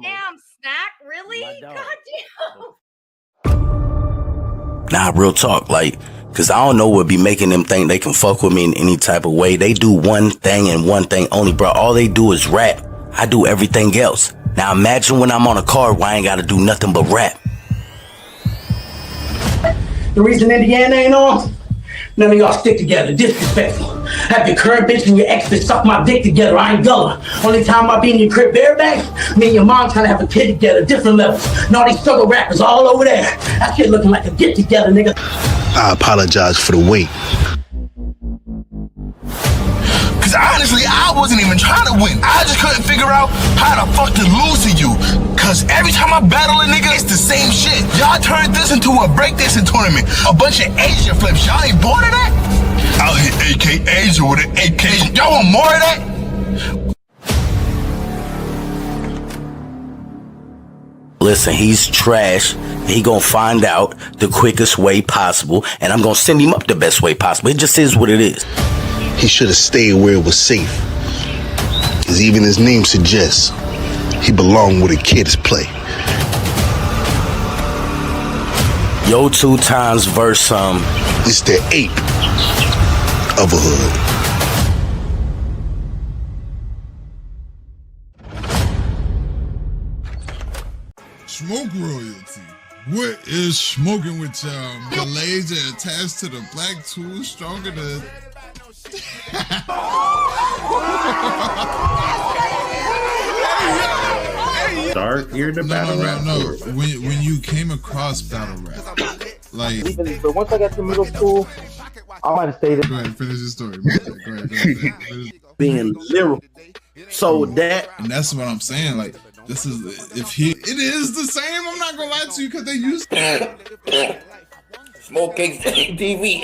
Damn, Snack, really? God damn. Nah, real talk, like, cause I don't know what be making them think they can fuck with me in any type of way. They do one thing and one thing only, bro. All they do is rap. I do everything else. Now imagine when I'm on a car where I ain't gotta do nothing but rap. The reason Indiana ain't on? None of y'all stick together, disrespectful. Have your current bitch and your ex bitch suck my dick together, I ain't gullah. Only time I be in your crib bareback, me and your mom trying to have a kid together, different levels. And all these struggle rappers all over there. That shit looking like a get together, nigga. I apologize for the wait. Cause honestly, I wasn't even trying to win. I just couldn't figure out how the fuck to lose to you. Cause every time I battle a nigga, it's the same shit. Y'all turned this into a breakdancing tournament. A bunch of Asian flips. Y'all ain't bored of that? I'll hit AK Asia with an AK. Y'all want more of that? Listen, he's trash. He gonna find out the quickest way possible, and I'm gonna send him up the best way possible. It just is what it is. He should have stayed where it was safe. As even his name suggests, he belonged where the kids play. Yo 2 times verse It's the ape of a hood. Smoke royalty. What is smoking with y'all? The laser attached to the black tool stronger than... Start here the battle rap. No, when you came across battle rap, like... But once I got to middle school, I might have stayed. Go ahead, finish your story. Go ahead. Being lyrical. So that... And that's what I'm saying, like... This is it is the same. I'm not gonna lie to you because they used to. Smoke cakes TV.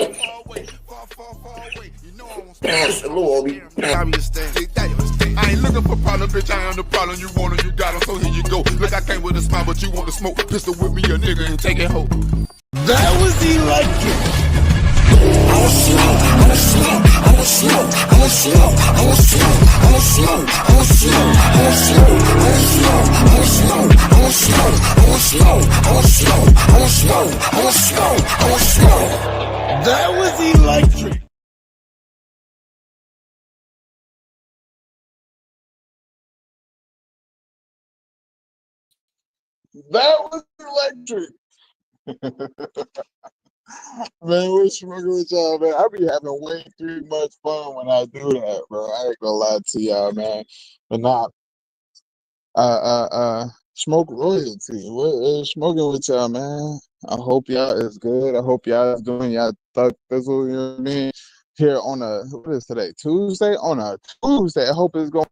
I ain't looking for problem, bitch. I am the problem. You want it, you got it, so here you go. Look, I came with a smile, but you want to smoke. Pistol with me, a nigga, and take it home. That was electric. That was electric. That was electric. Man, we're smoking with y'all, man. I be having way too much fun when I do that, bro. I ain't gonna lie to y'all, man. But nah, smoke royalty. We're smoking with y'all, man. I hope y'all is good. I hope y'all is doing y'all thug thizzle, you know what I mean? Here on what is today? Tuesday? On a Tuesday. I hope it's going.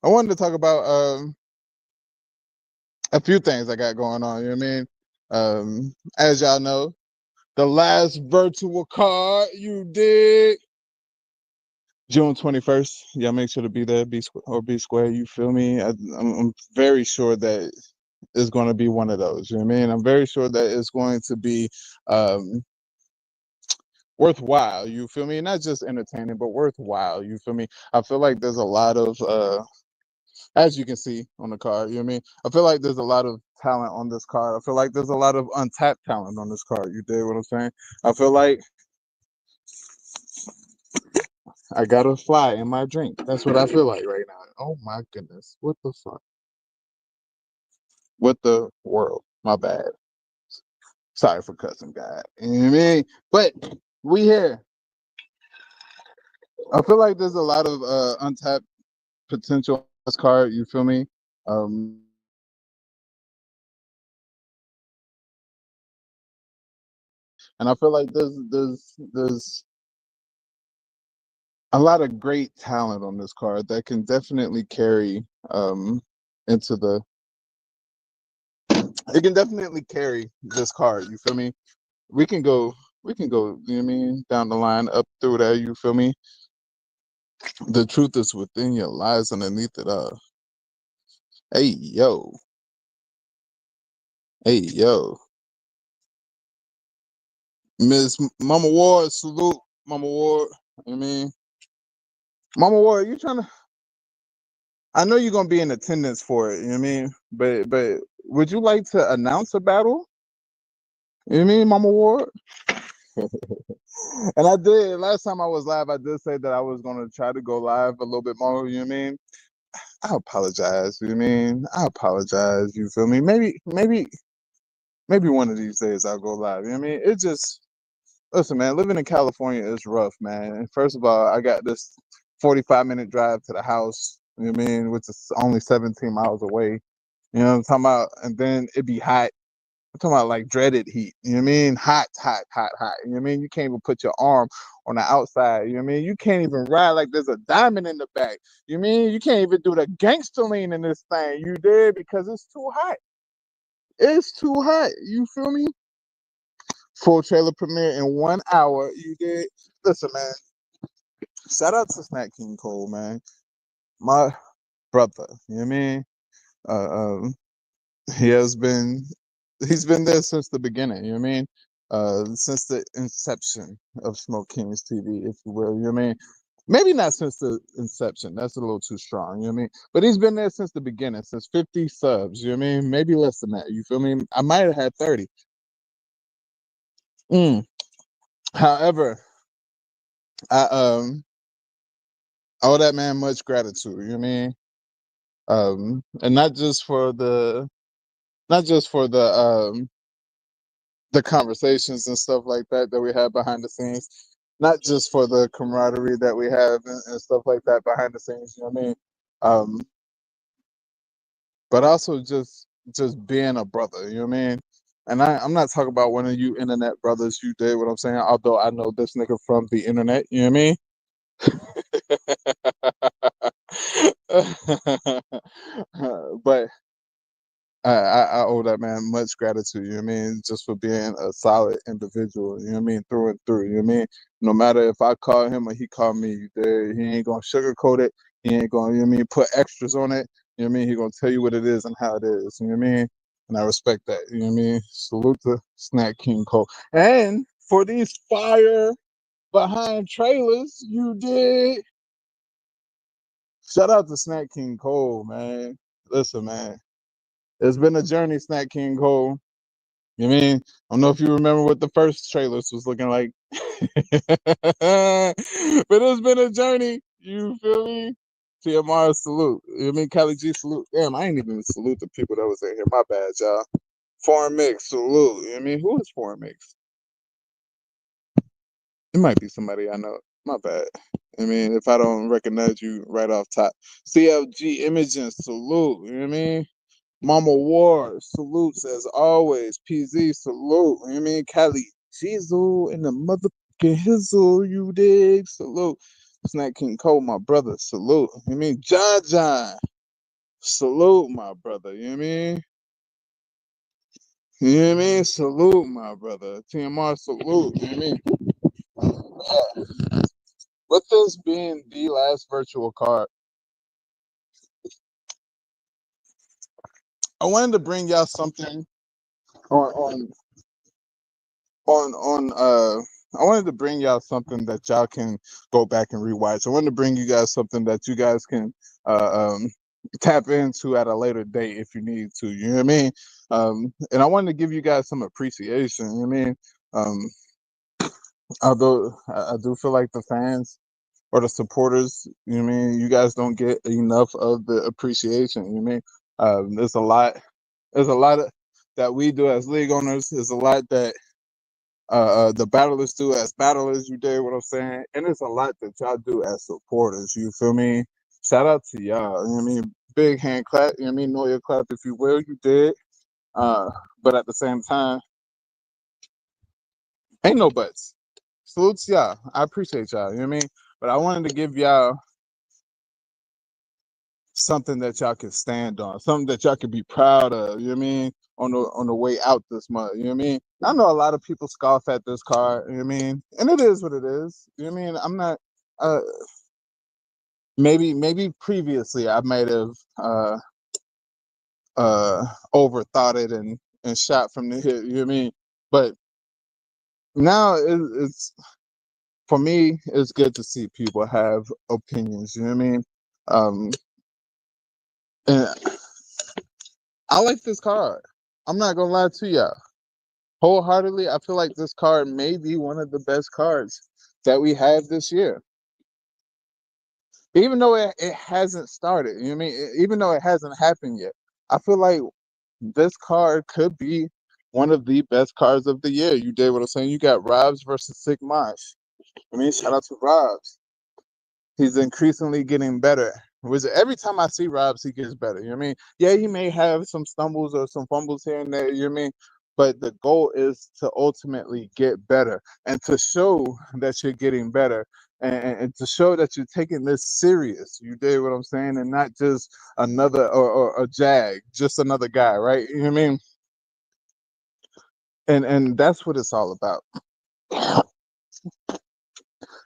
I wanted to talk about a few things I got going on, you know what I mean? As y'all know, the last virtual card you did June 21st. Y'all make sure to be there, be square, you feel me? I'm very sure that it's going to be one of those, you know what I mean? I'm very sure that it's going to be worthwhile, you feel me? Not just entertaining, but worthwhile, you feel me? I feel like there's a lot of as you can see on the card, you know what I mean? I feel like there's a lot of talent on this card. I feel like there's a lot of untapped talent on this card. You dig what I'm saying? I feel like I got a fly in my drink. That's what I feel like right now. Oh my goodness. What the fuck? What the world? My bad. Sorry for cussing, God. You know what I mean? But we here. I feel like there's a lot of untapped potential on this card, you feel me? And I feel like there's a lot of great talent on this card that can definitely carry into the it can definitely carry this card, you feel me? We can go, you know what I mean, down the line, up through there, you feel me? The truth is within you, lies underneath it all. Hey yo. Miss Mama Ward, salute, Mama Ward. I mean, Mama Ward, you trying to? I know you're gonna be in attendance for it. You know what I mean? But would you like to announce a battle? You know what I mean, Mama Ward? And I did last time I was live. I did say that I was gonna try to go live a little bit more. You know what I mean? I apologize. You know what I mean? I apologize. You feel me? Maybe one of these days I'll go live. You know what I mean? It just listen, man. Living in California is rough, man. First of all, I got this 45-minute drive to the house. You know what I mean? Which is only 17 miles away. You know what I'm talking about? And then it be hot. I'm talking about like dreaded heat. You know what I mean? Hot, hot, hot, hot. You know what I mean? You can't even put your arm on the outside. You know what I mean? You can't even ride like there's a diamond in the back. You know what I mean? You can't even do the gangster lean in this thing. You did because it's too hot. It's too hot. You feel me? Full trailer premiere in 1 hour. You did. Listen, man. Shout out to Snack King Cole, man. My brother. You know what I mean? Uh, um, he has been he's been there since the beginning, you know what I mean? Since the inception of Smoke Kings TV, if you will, you know what I mean? Maybe not since the inception, that's a little too strong, you know what I mean? But he's been there since the beginning, since 50 subs, you know what I mean? Maybe less than that, you feel me? I might have had 30. However, I owe that man much gratitude, you know what I mean? And not just for the the conversations and stuff like that we have behind the scenes, not just for the camaraderie that we have and stuff like that behind the scenes, you know what I mean? Um, but also just being a brother, you know what I mean? And I'm not talking about one of you internet brothers, you did what I'm saying, although I know this nigga from the internet, you know what I mean? But I owe that man much gratitude, you know what I mean, just for being a solid individual, you know what I mean, through and through, you know what I mean? No matter if I call him or he call me, he ain't gonna sugarcoat it, he ain't gonna, you know what I mean, put extras on it, you know what I mean? He gonna tell you what it is and how it is, you know what I mean? And I respect that, you know what I mean? Salute to Snack King Cole. And for these fire behind trailers, you did. Shout out to Snack King Cole, man. Listen, man. It's been a journey, Snack King Cole. You know what I mean? I don't know if you remember what the first trailers was looking like. But it's been a journey. You feel me? TMR salute. You know what I mean? Cali G salute. Damn, I ain't even salute the people that was in here. My bad, y'all. Foreign Mix salute. You know what I mean? Who is Foreign Mix? It might be somebody I know. My bad. I mean, if I don't recognize you right off top. CLG Imaging salute. You know what I mean? Mama Ward, salutes as always. PZ, salute. You know what I mean? Cali, Jizzle, and the motherfucking Hizzle, you dig? Salute. Snack King Cole, my brother, salute. You know what I mean? John John, salute, my brother. You know what I mean? You know what I mean? Salute, my brother. TMR, salute. You know what I mean? Yeah. With this being the last virtual card, I wanted to bring y'all something on I wanted to bring y'all something that y'all can go back and rewatch. I wanted to bring you guys something that you guys can tap into at a later date if you need to. You know what I mean? And I wanted to give you guys some appreciation. You know what I mean? Although I do feel like the fans or the supporters, you know what I mean, you guys don't get enough of the appreciation. You know what I mean? There's a lot of that we do as league owners. There's a lot that the battlers do as battlers, you did what I'm saying, and it's a lot that y'all do as supporters, you feel me? Shout out to y'all, you know what I mean? Big hand clap, you know what I mean? Know your clap if you will, you did. But at the same time, ain't no buts. Salutes y'all. I appreciate y'all, you know what I mean? But I wanted to give y'all something that y'all can stand on, something that y'all can be proud of, you know what I mean? On the way out this month, you know what I mean? I know a lot of people scoff at this card, you know what I mean? And it is what it is. You know what I mean? I'm not uh maybe previously I might have overthought it and shot from the hip, you know what I mean? But now it's for me. It's good to see people have opinions. You know what I mean? Um, and I like this card. I'm not gonna lie to y'all. Wholeheartedly, I feel like this card may be one of the best cards that we have this year. Even though it hasn't started, you know what I mean? Even though it hasn't happened yet, I feel like this card could be one of the best cards of the year. You did what I'm saying. You got Robs versus Sigmash. I mean, shout out to Robs. He's increasingly getting better. Which every time I see Robs, he gets better. You know what I mean? Yeah, he may have some stumbles or some fumbles here and there. You know what I mean? But the goal is to ultimately get better and to show that you're getting better and to show that you're taking this serious. You did what I'm saying, and not just another or a jag, just another guy, right? You know what I mean? And that's what it's all about.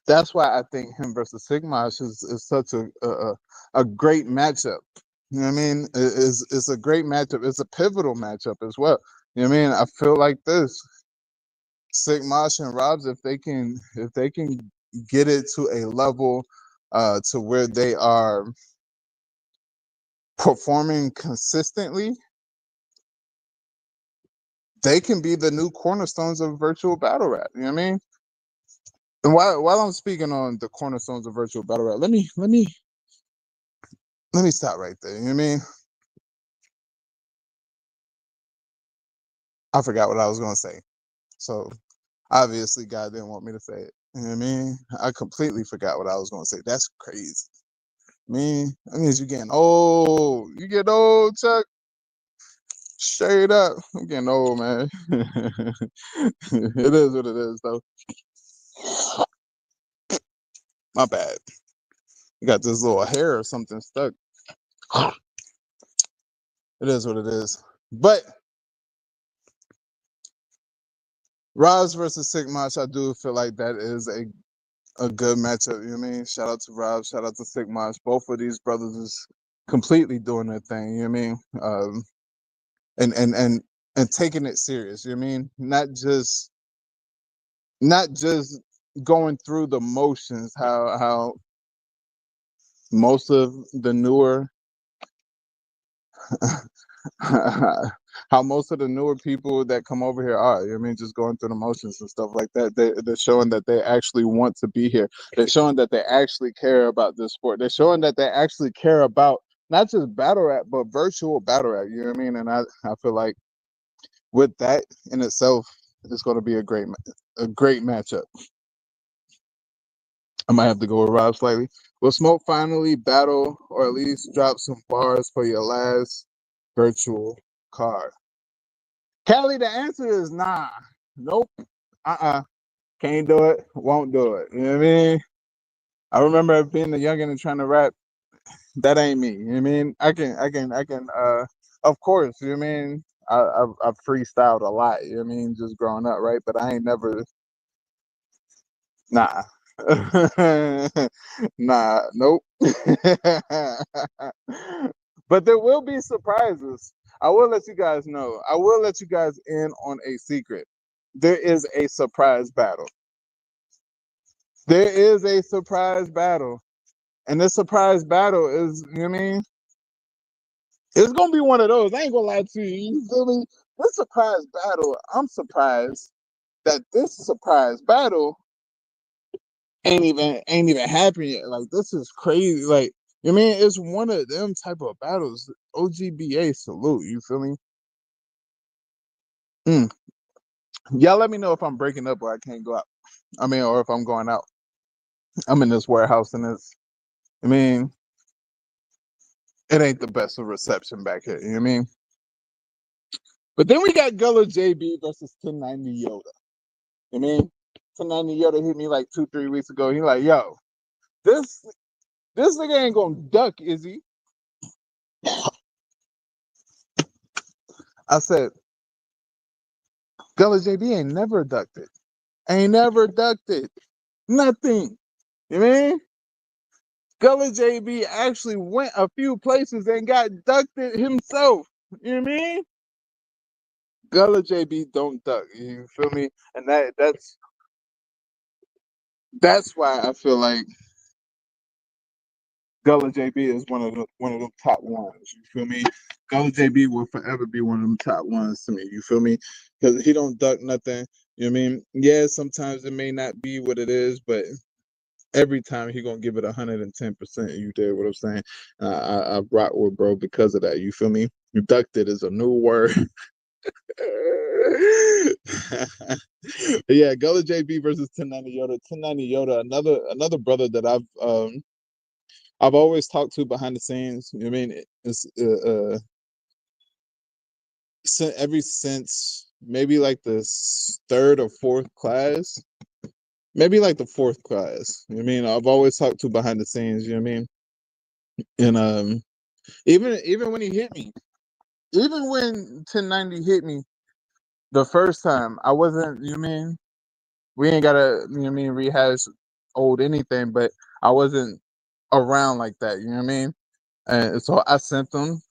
That's why I think him versus Sigmash is such a great matchup. You know what I mean? It's a great matchup. It's a pivotal matchup as well. You know what I mean? I feel like this Sigmash and Robs, if they can get it to a level to where they are performing consistently, they can be the new cornerstones of virtual battle rap. You know what I mean? And while I'm speaking on the cornerstones of virtual battle rap, let me stop right there. You know what I mean? I forgot what I was gonna say. So obviously God didn't want me to say it. You know what I mean? I completely forgot what I was gonna say. That's crazy. Man, that means you're getting old. You get old, Chuck. Straight up. I'm getting old, man. It is what it is, though. My bad. You got this little hair or something stuck. It is what it is. But Roz versus Sigmash, I do feel like that is a good matchup. You know what I mean? Shout out to Rob, shout out to Sigmash. Both of these brothers is completely doing their thing. You know what I mean? And and taking it serious. You know what I mean? Not just going through the motions. How most of the newer how most of the newer people that come over here are. You know what I mean? Just going through the motions and stuff like that. They're showing that they actually want to be here. They're showing that they actually care about this sport. They're showing that they actually care about not just battle rap, but virtual battle rap. You know what I mean? And I feel like with that in itself, it's going to be a great matchup. I might have to go with Rob slightly. Will Smoke finally battle or at least drop some bars for your last virtual card? Kelly, the answer is nah. Nope. Can't do it. Won't do it. You know what I mean? I remember being a youngin' and trying to rap. That ain't me. You know what I mean? I can of course, you know what I mean? I've freestyled a lot, you know what I mean, just growing up, right? But I ain't never nah. Nah, nope. But there will be surprises. I will let you guys know. I will let you guys in on a secret. There is a surprise battle. There is a surprise battle. And this surprise battle is, you know what I mean? It's gonna be one of those. I ain't gonna lie to you. You feel me? This surprise battle, I'm surprised that this surprise battle ain't even happened yet. Like this is crazy. Like you know what I mean, it's one of them type of battles. OGBA salute. You feel me? Y'all let me know if I'm breaking up or I can't go out. I mean, or if I'm going out. I'm in this warehouse and it's. I mean, it ain't the best of reception back here. You know what I mean? But then we got Gullah JB versus 1090 Yoda. You know what I mean? 1090 Yoda hit me like 2-3 weeks ago. He like, yo, this nigga ain't gonna duck, is he? I said, Gullah JB ain't never ducked it. Ain't never ducked it. Nothing. You know what I mean? Gullah JB actually went a few places and got ducked it himself. You know what I mean? Gullah JB don't duck. You feel me? And that's why I feel like Gullah JB is one of them top ones. You feel me? Gullah JB will forever be one of them top ones to me. You feel me? Because he don't duck nothing. You know what I mean? Yeah, sometimes it may not be what it is, but every time he gonna give it 110%. You did what I'm saying? I rock with bro because of that. You feel me? Ducked is a new word. Yeah, Gullah JB versus 1090 Yoda. 1090 Yoda, another brother that I've always talked to behind the scenes. You know what I mean? It's ever since maybe like the third or fourth class, maybe like the fourth class. You know what I mean? I've always talked to behind the scenes. You know what I mean? And even when he hit me, even when 1090 hit me the first time, I wasn't. You know what I mean? We ain't gotta. You know what I mean? Rehash old anything, but I wasn't around like that. You know what I mean? And so I sent them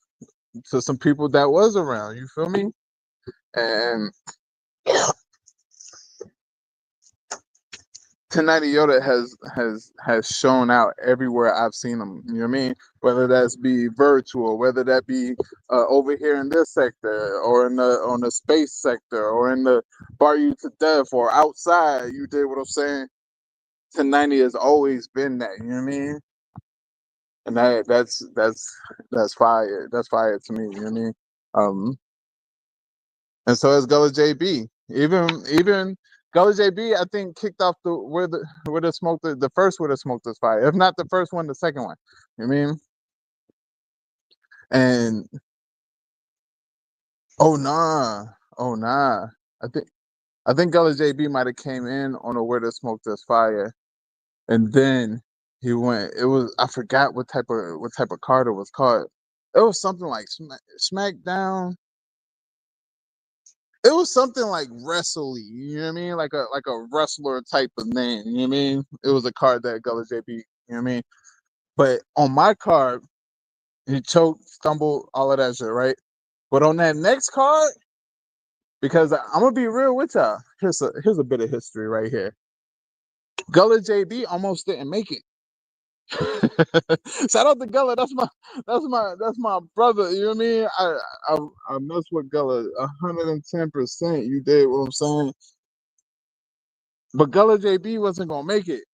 to some people that was around. You feel me? And 1090 Yoda has shown out everywhere I've seen him. You know what I mean? Whether that's be virtual, whether that be over here in this sector, or in the on the space sector, or in the bar you to death, or outside. You did what I'm saying. 1090 has always been that. You know what I mean? And that's fire. That's fire to me. You know what I mean? And so is Gullah JB. Even Gullah JB, I think kicked off where the smoke the first where the smoke was fire. If not the first one, the second one. You know what I mean? And oh nah, oh nah. I think I think Gullah JB might have came in on a where the smoke is fire, and then he went. It was I forgot what type of card it was called. It was something like SmackDown. It was something like wrestly, you know what I mean? Like a wrestler type of name, you know what I mean? It was a card that Gullah JB, you know what I mean? But on my card, he choked, stumbled, all of that shit, right? But on that next card, because I'm gonna be real with y'all, here's a bit of history right here. Gullah JB almost didn't make it. Shout out to Gullah. That's my brother. You know what I mean? I mess with Gullah 110%. You did what I'm saying. But Gullah JB wasn't gonna make it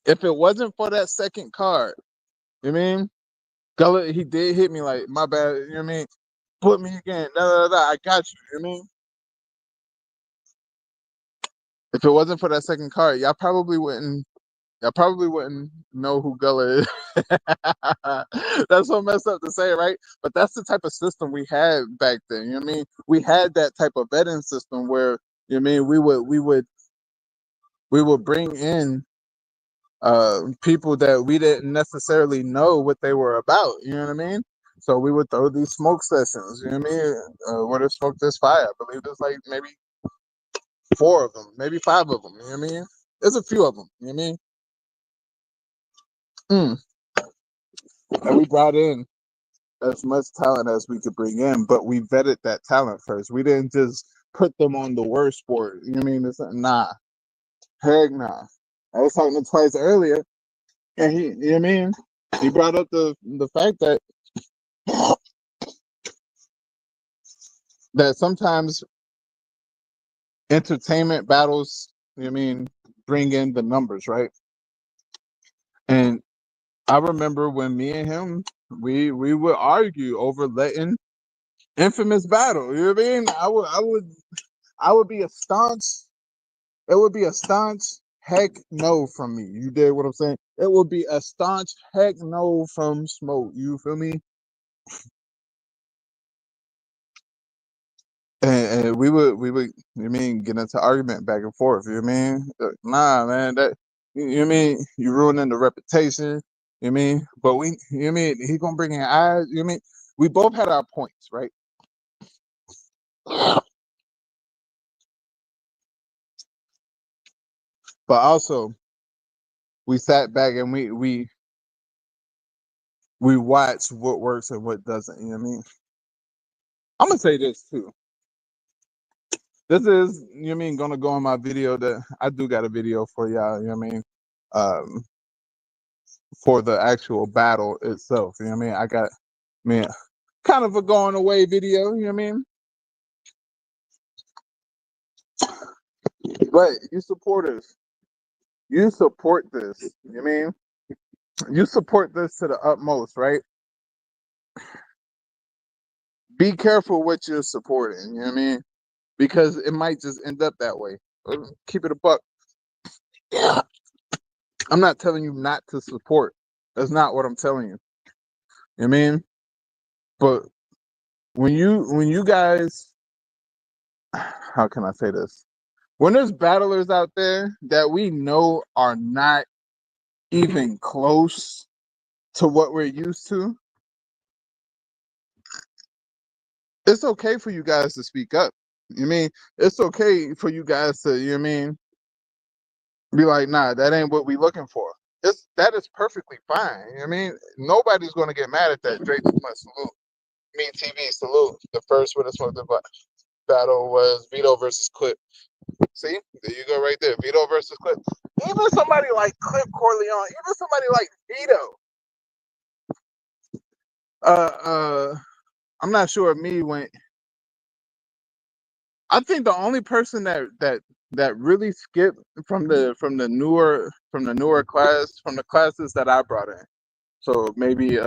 if it wasn't for that second card. You know what I mean? Gullah, he did hit me like my bad. You know what I mean? Put me again. Da, da, da, I got you. You know what I mean? If it wasn't for that second card, y'all probably wouldn't. Y'all probably wouldn't know who Gullah is. That's so messed up to say, right? But that's the type of system we had back then. You know what I mean? We had that type of vetting system where you know what I mean we would bring in people that we didn't necessarily know what they were about. You know what I mean? So we would throw these smoke sessions. You know what I mean? Where the smoke this fire. I believe there's like maybe 4 of them, maybe 5 of them. You know what I mean? There's a few of them. You know what I mean? And we brought in as much talent as we could bring in, but we vetted that talent first. We didn't just put them on the worst sport. You know what I mean? Nah, heck nah. I was talking to Twice earlier, and he, you know what I mean? He brought up the fact that sometimes entertainment battles, you know what I mean, bring in the numbers, right? And I remember when me and him, we would argue over letting Infamous battle. You know what I mean? I would be a staunch. It would be a staunch heck no from me. You did what I'm saying? It would be a staunch heck no from Smoke. You feel me? And we would you mean get into argument back and forth. You know what I mean? Nah, man, that you know what I mean? You ruining the reputation. You know what I mean? But you know what I mean? He gonna bring in eyes. You know what I mean? We both had our points, right? But also we sat back and we watched what works and what doesn't. You know what I mean? I'm gonna say this too. This is, you know what I mean, gonna go on my video. That I do got a video for y'all, you know what I mean? For the actual battle itself, you know what I mean? I got, kind of a going away video, you know what I mean? But you supporters, you support this, you know what I mean? You support this to the utmost, right? Be careful what you're supporting, you know what I mean? Because it might just end up that way. Keep it a buck. Yeah. I'm not telling you not to support. That's not what I'm telling you. You know what I mean? But when you guys, how can I say this? When there's battlers out there that we know are not even close to what we're used to, it's okay for you guys to speak up. You know what I mean? It's okay for you guys to, you know what I mean, be like, nah, that ain't what we looking for. That is perfectly fine. You know what I mean? Nobody's gonna get mad at that. Drake too much salute. Me TV salute. The first one that's the battle was Vito versus Clip. See, there you go, right there. Vito versus Clip. Even somebody like Clip Corleone, even somebody like Vito. I'm not sure if me went. I think the only person that really skipped from the newer classes that I brought in. So maybe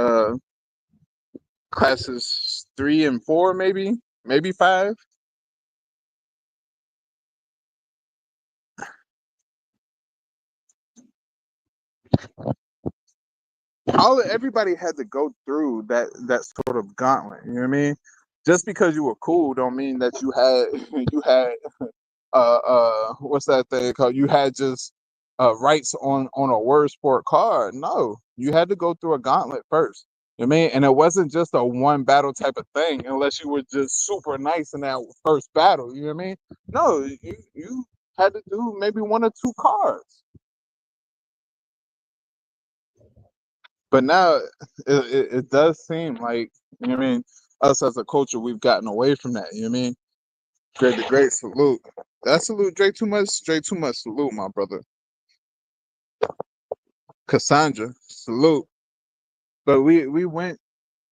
classes 3 and 4, maybe 5. Everybody had to go through that sort of gauntlet. You know what I mean? Just because you were cool don't mean that you had you had what's that thing called? You had just rights on a word sport card. No, you had to go through a gauntlet first. You know what I mean? And it wasn't just a one battle type of thing, unless you were just super nice in that first battle. You know what I mean? No, you had to do maybe 1 or 2 cards. But now it does seem like, you know what I mean, us as a culture, we've gotten away from that. You know what I mean? Great salute. That salute Drake too much. Drake too much salute, my brother. Cassandra, salute. But we went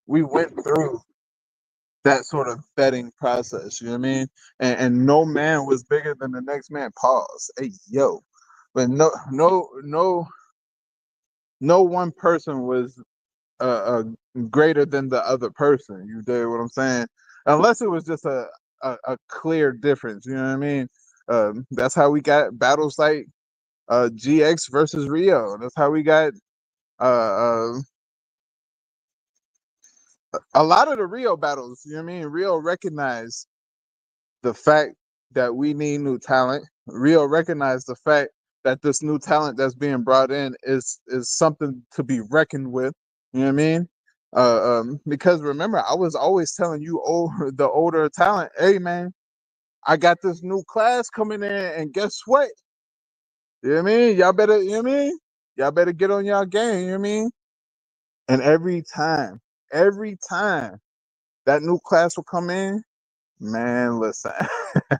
through that sort of vetting process. You know what I mean? And no man was bigger than the next man. Pause. Hey yo. But no one person was greater than the other person. You dig what I'm saying? Unless it was just a clear difference. You know what I mean? That's how we got battles like GX versus Rio. That's how we got uh, a lot of the Rio battles. You know what I mean? Rio recognized the fact that we need new talent. Rio recognized the fact that this new talent that's being brought in is something to be reckoned with. You know what I mean? Because remember, I was always telling you, the older talent, hey man, I got this new class coming in, and guess what? You know what I mean? Y'all better, you know what I mean? Y'all better get on y'all game, you know what I mean? And every time that new class will come in, man, listen.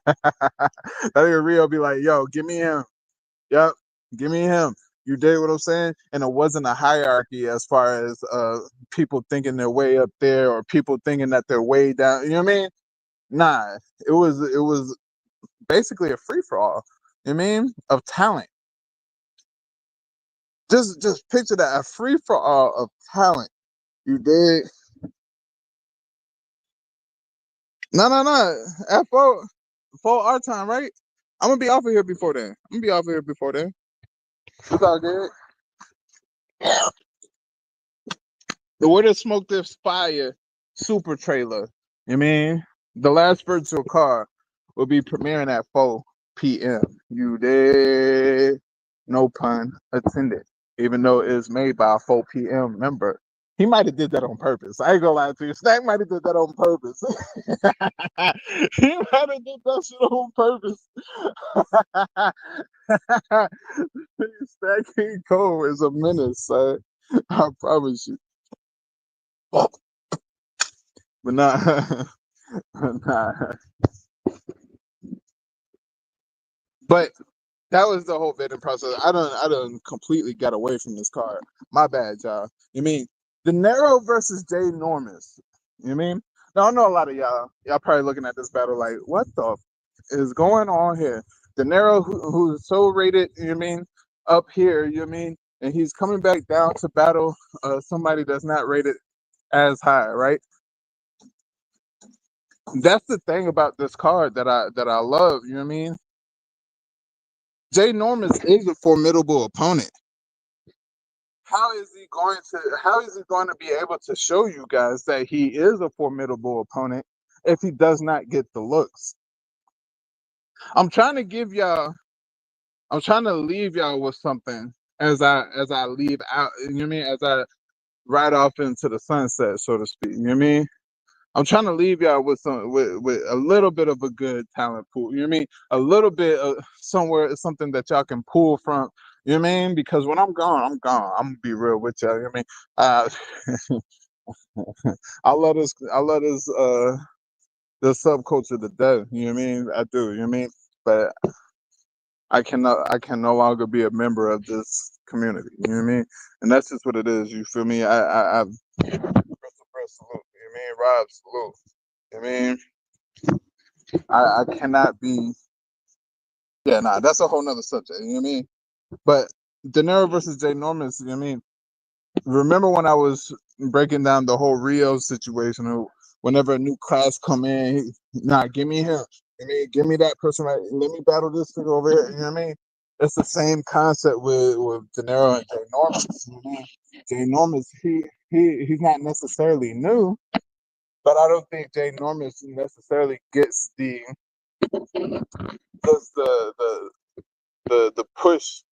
That nigga Rio be like, yo, give me him. Yep, give me him. You dig what I'm saying? And it wasn't a hierarchy as far as people thinking they're way up there or people thinking that they're way down. You know what I mean? Nah, it was basically a free for all. You know what I mean? Of talent. Just picture that, a free for all of talent. You dig? No. At for our time, right? I'm gonna be off of here before then. It's all good. The Where the Smoke This Fire super trailer. I mean, the last virtual car will be premiering at 4 p.m. You did. No pun intended. Even though it's made by a 4 p.m. member. He might have did that on purpose. I ain't gonna lie to you. Snack might have did that on purpose. He might have did that shit on purpose. Snack King Cole is a menace, son. I promise you. But nah, nah. But that was the whole vetting process. I done completely got away from this card. My bad, y'all. You mean De Niro versus Jay Normus? You mean? Now I know a lot of y'all probably looking at this battle like, what the is going on here? De Niro, who's so rated, you mean, up here, you mean, and he's coming back down to battle somebody that's not rated as high, right? That's the thing about this card that I love. You know what I mean? Jay Normus is a formidable opponent. How is he going to be able to show you guys that he is a formidable opponent if he does not get the looks? I'm trying to leave y'all with something as I leave out, you know what I mean? As I ride off into the sunset, so to speak. You know what I mean? I'm trying to leave y'all with with a little bit of a good talent pool. You know what I mean? A little bit of something that y'all can pull from. You know what I mean? Because when I'm gone, I'm gone. I'm gonna be real with y'all. You know what I mean? I love this subculture to death. You know what I mean? I do. You know what I mean? But I can no longer be a member of this community. You know what I mean? And that's just what it is. You feel me? I press salute. You know what I mean? Rob salute. You know what I mean? I cannot be. Yeah, nah, that's a whole nother subject. You know what I mean? But De Niro versus Jay Normus. You know what I mean? Remember when I was breaking down the whole Rio situation? Whenever a new class come in, give me him. I mean, give me that person right. Let me battle this thing over here. You know what I mean? It's the same concept with De Niro and Jay Normus. You know what I mean? Jay Normus, he's not necessarily new, but I don't think Jay Normus necessarily gets the push,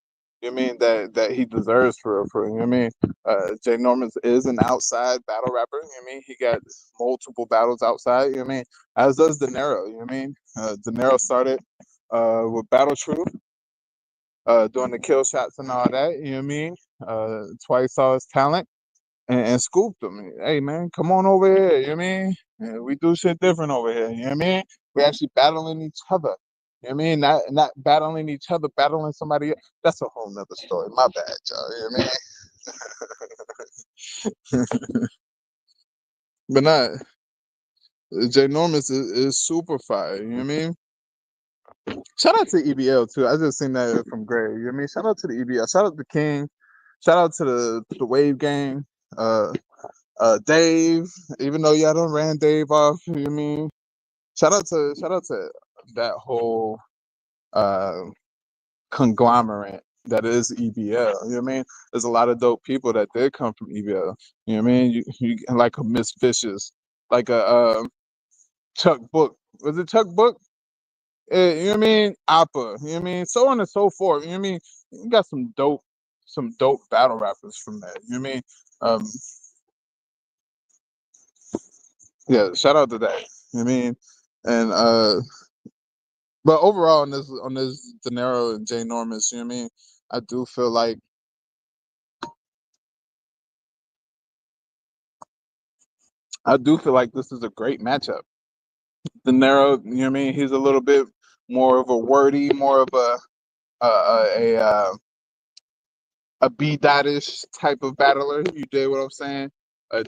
you mean, that he deserves for you know what I mean? Jay Normus is an outside battle rapper, you know what I mean? He got multiple battles outside, you know what I mean? As does De Niro, you know what I mean? De Niro started with Battle Truth, doing the kill shots and all that, you know what I mean? Twice saw his talent and scooped him. Hey man, come on over here, you know what I mean? Yeah, we do shit different over here, you know what I mean? We actually battling each other. You know what I mean? Not battling each other, battling somebody else. That's a whole nother story. My bad, y'all. You know what I mean? But not Jay Normus is super fire, you know what I mean? Shout out to EBL too. I just seen that from Gray. You know what I mean? Shout out to the EBL. Shout out to King. Shout out to the Wave Gang. Dave, even though y'all done ran Dave off, you know what I mean? Shout out to that whole conglomerate that is EBL. You know what I mean? There's a lot of dope people that did come from EBL. You know what I mean? You like a Miss Vicious, like a Chuck Book. Was it Chuck Book? You know what I mean? Appa. You know what I mean? So on and so forth. You know what I mean? You got some dope battle rappers from that. You know what I mean? Um, yeah, shout out to that. You know what I mean? And but overall on this De Niro and Jay Normus, you know what I mean? I do feel like this is a great matchup. De Niro, you know what I mean? He's a little bit more of a wordy, more of a B dotish type of battler. You did what I'm saying?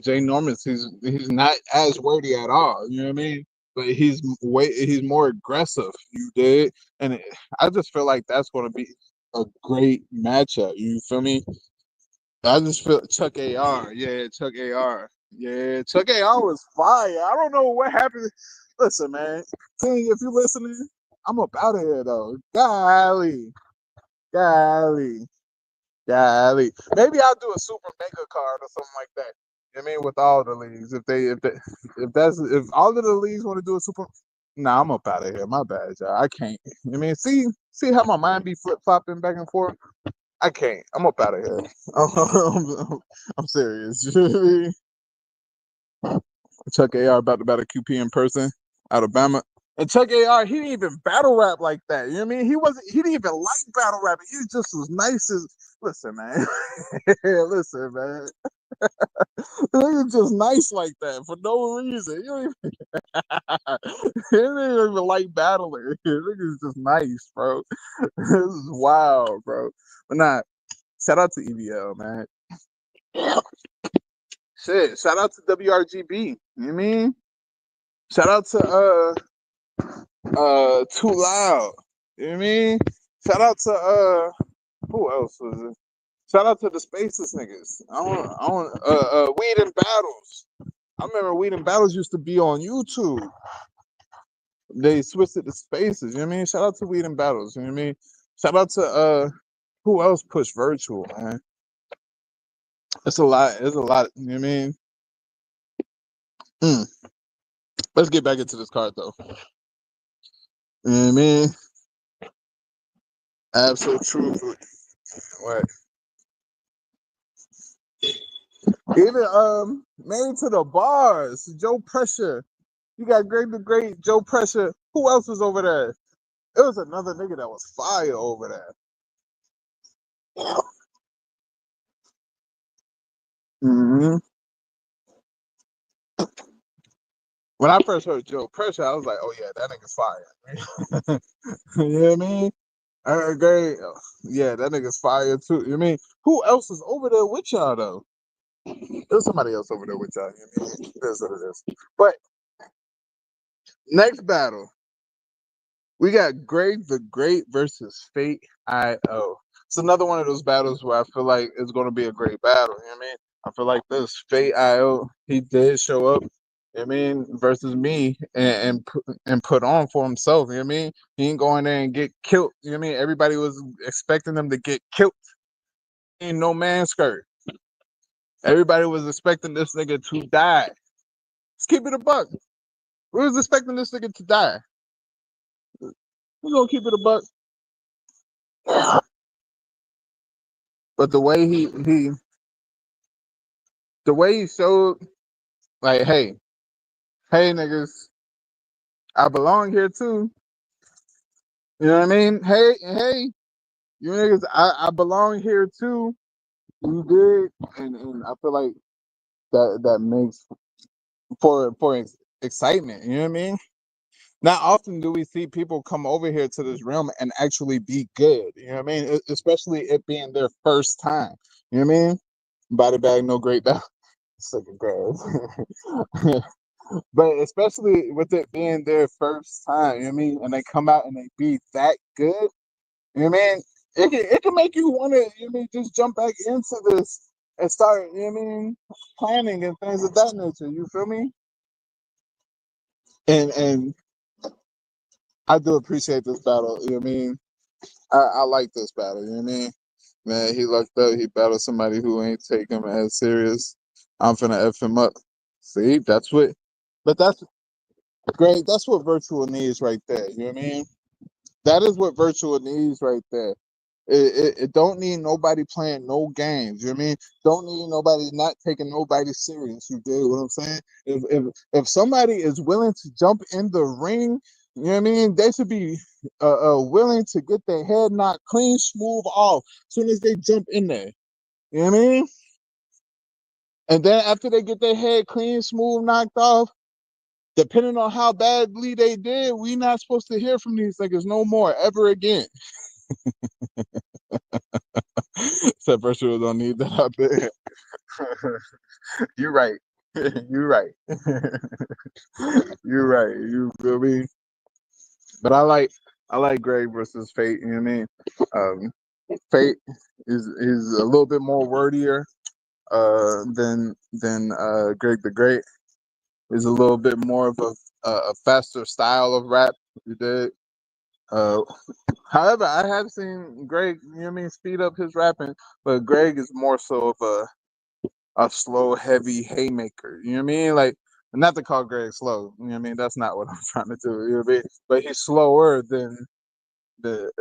Jay Normus, he's not as wordy at all. You know what I mean? But he's more aggressive. You did, and I just feel like that's going to be a great matchup. You feel me? I just feel Chuck AR. Yeah, Chuck AR. Yeah, Chuck AR was fire. I don't know what happened. Listen, man, King, if you listening, I'm up out of here though. Golly, golly. Golly, maybe I'll do a super mega card or something like that. You know what I mean, with all the leagues, if all of the leagues want to do a super, nah, I'm up out of here. My bad, y'all. I can't. You know what I mean, see how my mind be flip flopping back and forth. I can't. I'm up out of here. I'm serious. You know what I mean? Chuck AR about to battle QP in person, Alabama. And Chuck AR, he didn't even battle rap like that. You know what I mean? He didn't even like battle rapping. He just was nice as listen, man. Listen, man. Nigga's just nice like that for no reason. You don't even, he didn't even like battling. Nigga's just nice, bro. This is wild, bro. But nah, shout out to EVL, man. Shit, shout out to WRGB. You know what I mean? Shout out to Too Loud. You know what I mean? Shout out to who else was it? Shout out to the Spaces niggas. I don't Weed and Battles. I remember Weed and Battles used to be on YouTube. They switched it to Spaces, you know what I mean? Shout out to Weed and Battles, you know what I mean? Shout out to who else pushed virtual, man? It's a lot, you know what I mean? Let's get back into this card though. You know what I mean? Absolute truth. What? Even Married to the Bars, Joe Pressure. You got Greg the Great, Joe Pressure. Who else was over there? It was another nigga that was fire over there. Mm-hmm. When I first heard Joe Pressure, I was like, oh yeah, that nigga's fire. You know what I mean? I heard Greg, yeah, that nigga's fire too. You know what I mean? Who else is over there with y'all though? There's somebody else over there with y'all. You know what I mean? That's what it is. But next battle. We got Greg the Great versus Fate IO. It's another one of those battles where I feel like it's going to be a great battle. You know what I mean? I feel like this Fate IO, he did show up, you know what I mean, versus me and put on for himself. You know what I mean? He ain't going there and get killed. You know what I mean? Everybody was expecting him to get killed. Ain't no man skirt. Everybody was expecting this nigga to die. Let's keep it a buck. We was expecting this nigga to die. We're gonna keep it a buck. But the way he showed, like, hey niggas, I belong here too. You know what I mean? Hey, you niggas, I belong here too. You did, and I feel like that makes for excitement. You know what I mean? Not often do we see people come over here to this realm and actually be good. You know what I mean? Especially it being their first time. You know what I mean? Body bag, no great battle. Second grade. But especially with it being their first time, you know what I mean? And they come out and they be that good, you know what I mean? It can make you want to, you know what I mean, just jump back into this and start, you know what I mean, planning and things of that nature. You feel me? And I do appreciate this battle, you know what I mean? I like this battle, you know what I mean? Man, he lucked up. He battled somebody who ain't take him as serious. I'm finna F him up. See, but that's great. That's what virtual needs right there. You know what I mean? That is what virtual needs right there. It don't need nobody playing no games. You know what I mean? Don't need nobody not taking nobody serious. You dig what I'm saying? If somebody is willing to jump in the ring, you know what I mean? They should be willing to get their head knocked clean, smooth off as soon as they jump in there. You know what I mean? And then after they get their head clean, smooth, knocked off, depending on how badly they did, we not supposed to hear from these niggas no more ever again. Except for sure don't need that out there. You're right. You're right. You're right. You feel me? But I like Greg versus Fate, you know what I mean? Fate is a little bit more wordier than Greg the Great. Is a little bit more of a faster style of rap. You did. However, I have seen Greg, you know what I mean, speed up his rapping, but Greg is more so of a slow, heavy haymaker. You know what I mean? Like, not to call Greg slow. You know what I mean? That's not what I'm trying to do. You know what I mean? But he's slower than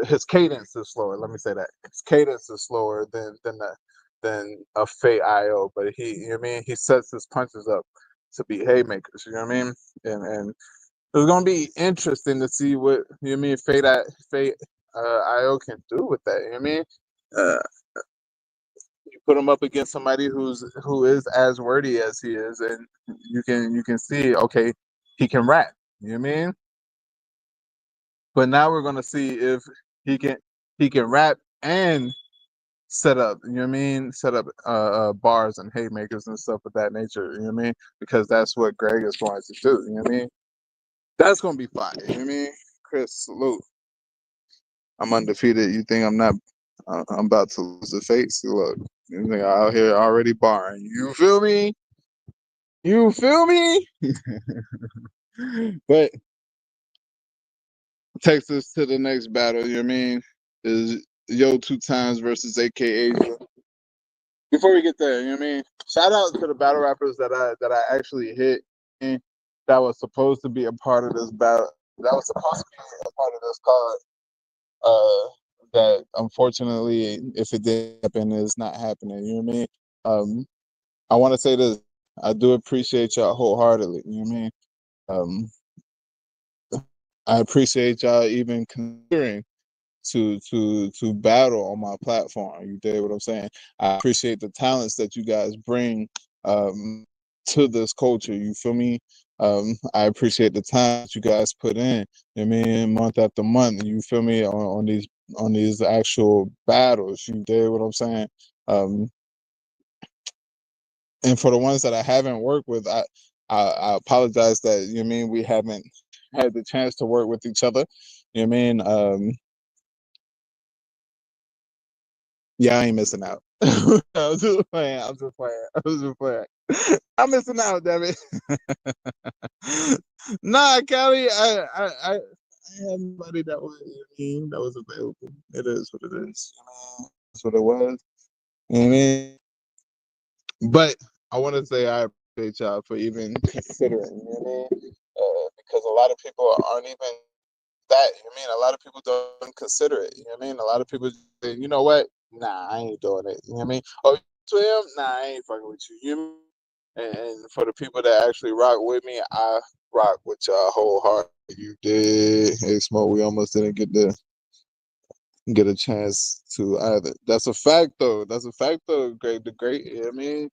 his cadence is slower. Let me say that his cadence is slower than a Fate IO. But he, you know what I mean? He sets his punches up to be haymakers. You know what I mean? And it's gonna be interesting to see what, you know what I mean, Fate IO can do with that. You know what I mean? put him up against somebody who is as wordy as he is, and you can see, okay, he can rap. You know what I mean? But now we're gonna see if he can he can rap and set up, you know what I mean? Set up bars and haymakers and stuff of that nature, you know what I mean? Because that's what Greg is going to do, you know what I mean? That's gonna be fire, you know what I mean? Chris, salute. I'm undefeated. You think I'm not? I'm about to lose the face. Look, you think I'm out here already barring. You feel me? You feel me? But takes us to the next battle. You know what I mean? Is Yo 2 Times versus AK Asia. Before we get there, you know what I mean? Shout out to the battle rappers that I actually hit. That was supposed to be a part of this battle. That was supposed to be a part of this card. That unfortunately, if it did happen, is not happening. You know what I mean? I want to say this. I do appreciate y'all wholeheartedly. You know what I mean? I appreciate y'all even considering to battle on my platform. You dig what I'm saying? I appreciate the talents that you guys bring to this culture. You feel me? I appreciate the time that you guys put in. I mean, month after month. You feel me on these actual battles. You dig what I'm saying? And for the ones that I haven't worked with, I apologize that, you know what I mean, we haven't had the chance to work with each other. You know what I mean? Yeah, I ain't missing out. I'm just playing. I'm just playing. I'm just playing. I'm missing out, damn it. Nah, Kelly, I had somebody that was, you know what I mean, that was available. It is what it is. You know, that's what it was. You know what I mean? But I want to say I appreciate y'all for even considering. You know what I mean? Because a lot of people aren't even that. You know what I mean? A lot of people don't consider it. You know what I mean? A lot of people say, you know what? Nah, I ain't doing it. You know what I mean? Oh, you to him? Nah, I ain't fucking with you. You know what I mean? And for the people that actually rock with me, I rock with y'all wholeheartedly. You did. Hey, Smoke, we almost didn't get a chance to either. That's a fact, though. That's a fact, though. Great, the great. You know what I mean?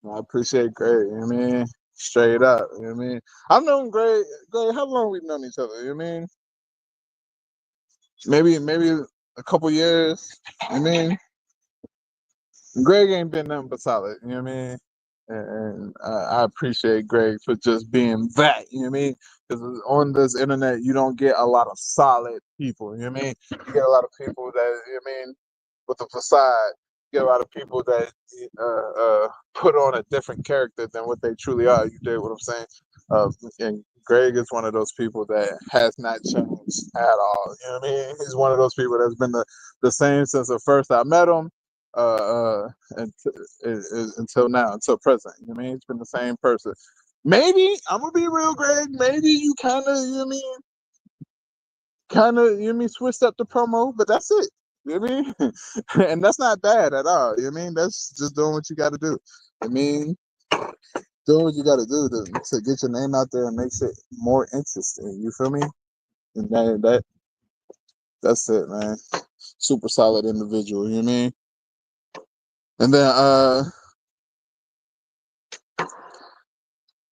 I appreciate Greg. You know what I mean? Straight up. You know what I mean? I've known Greg. Greg, how long we've known each other? You know what I mean? Maybe a couple years. I mean, Greg ain't been nothing but solid. You know what I mean? And I appreciate Greg for just being that. You know what I mean? Because on this internet, you don't get a lot of solid people. You know what I mean? You get a lot of people that, you know what I mean, with a facade. You get a lot of people that put on a different character than what they truly are. You dig what I'm saying? And Greg is one of those people that has not changed at all. You know what I mean? He's one of those people that's been the same since the first I met him, until now, until present. You know what I mean? He's been the same person. Maybe I'm gonna be real, Greg. Maybe you kind of, you know what I mean, you know what I mean, switched up the promo, but that's it. You know what I mean? And that's not bad at all. You know what I mean? That's just doing what you got to do. I mean, doing what you got to do to get your name out there and makes it more interesting. You feel me? And that's it, man. Super solid individual. You know what I mean? And then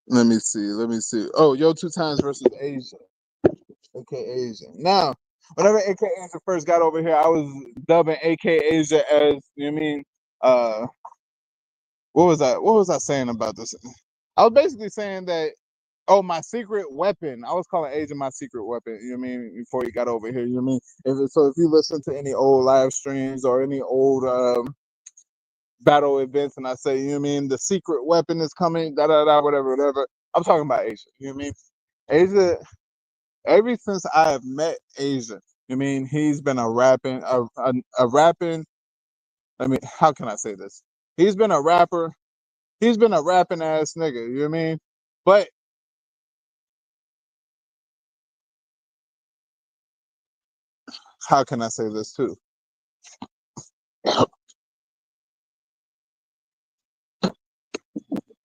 let me see. Oh, Yo 2 Times versus Asia, AK Asia. Now, whenever AK Asia first got over here, I was dubbing AK Asia as, you know what I mean? What was I saying about this? I was basically saying that, oh, my secret weapon. I was calling Asia my secret weapon, you know what I mean, before he got over here, you know what I mean? If you listen to any old live streams or any old battle events and I say, you know what I mean, the secret weapon is coming, whatever. I'm talking about Asia, you know what I mean? Asia, ever since I have met Asia, you know what I mean, he's been a rapping, I mean, how can I say this? He's been a rapper. He's been a rapping ass nigga, you know what I mean? But how can I say this too?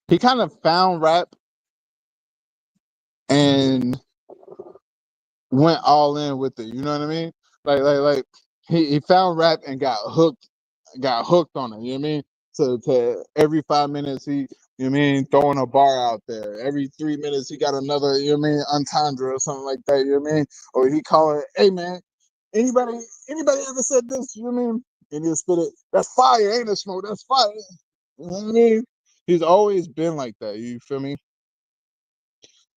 He kind of found rap and went all in with it. You know what I mean? Like he found rap and got hooked on it. You know what I mean? to every 5 minutes he, you know what I mean, throwing a bar out there. Every 3 minutes he got another, you know what I mean, entendre or something like that, you know what I mean? Or he calling, hey man, anybody ever said this, you know what I mean? And he'll spit it, that's fire, ain't it, Smoke? That's fire. You know what I mean? He's always been like that, you feel me?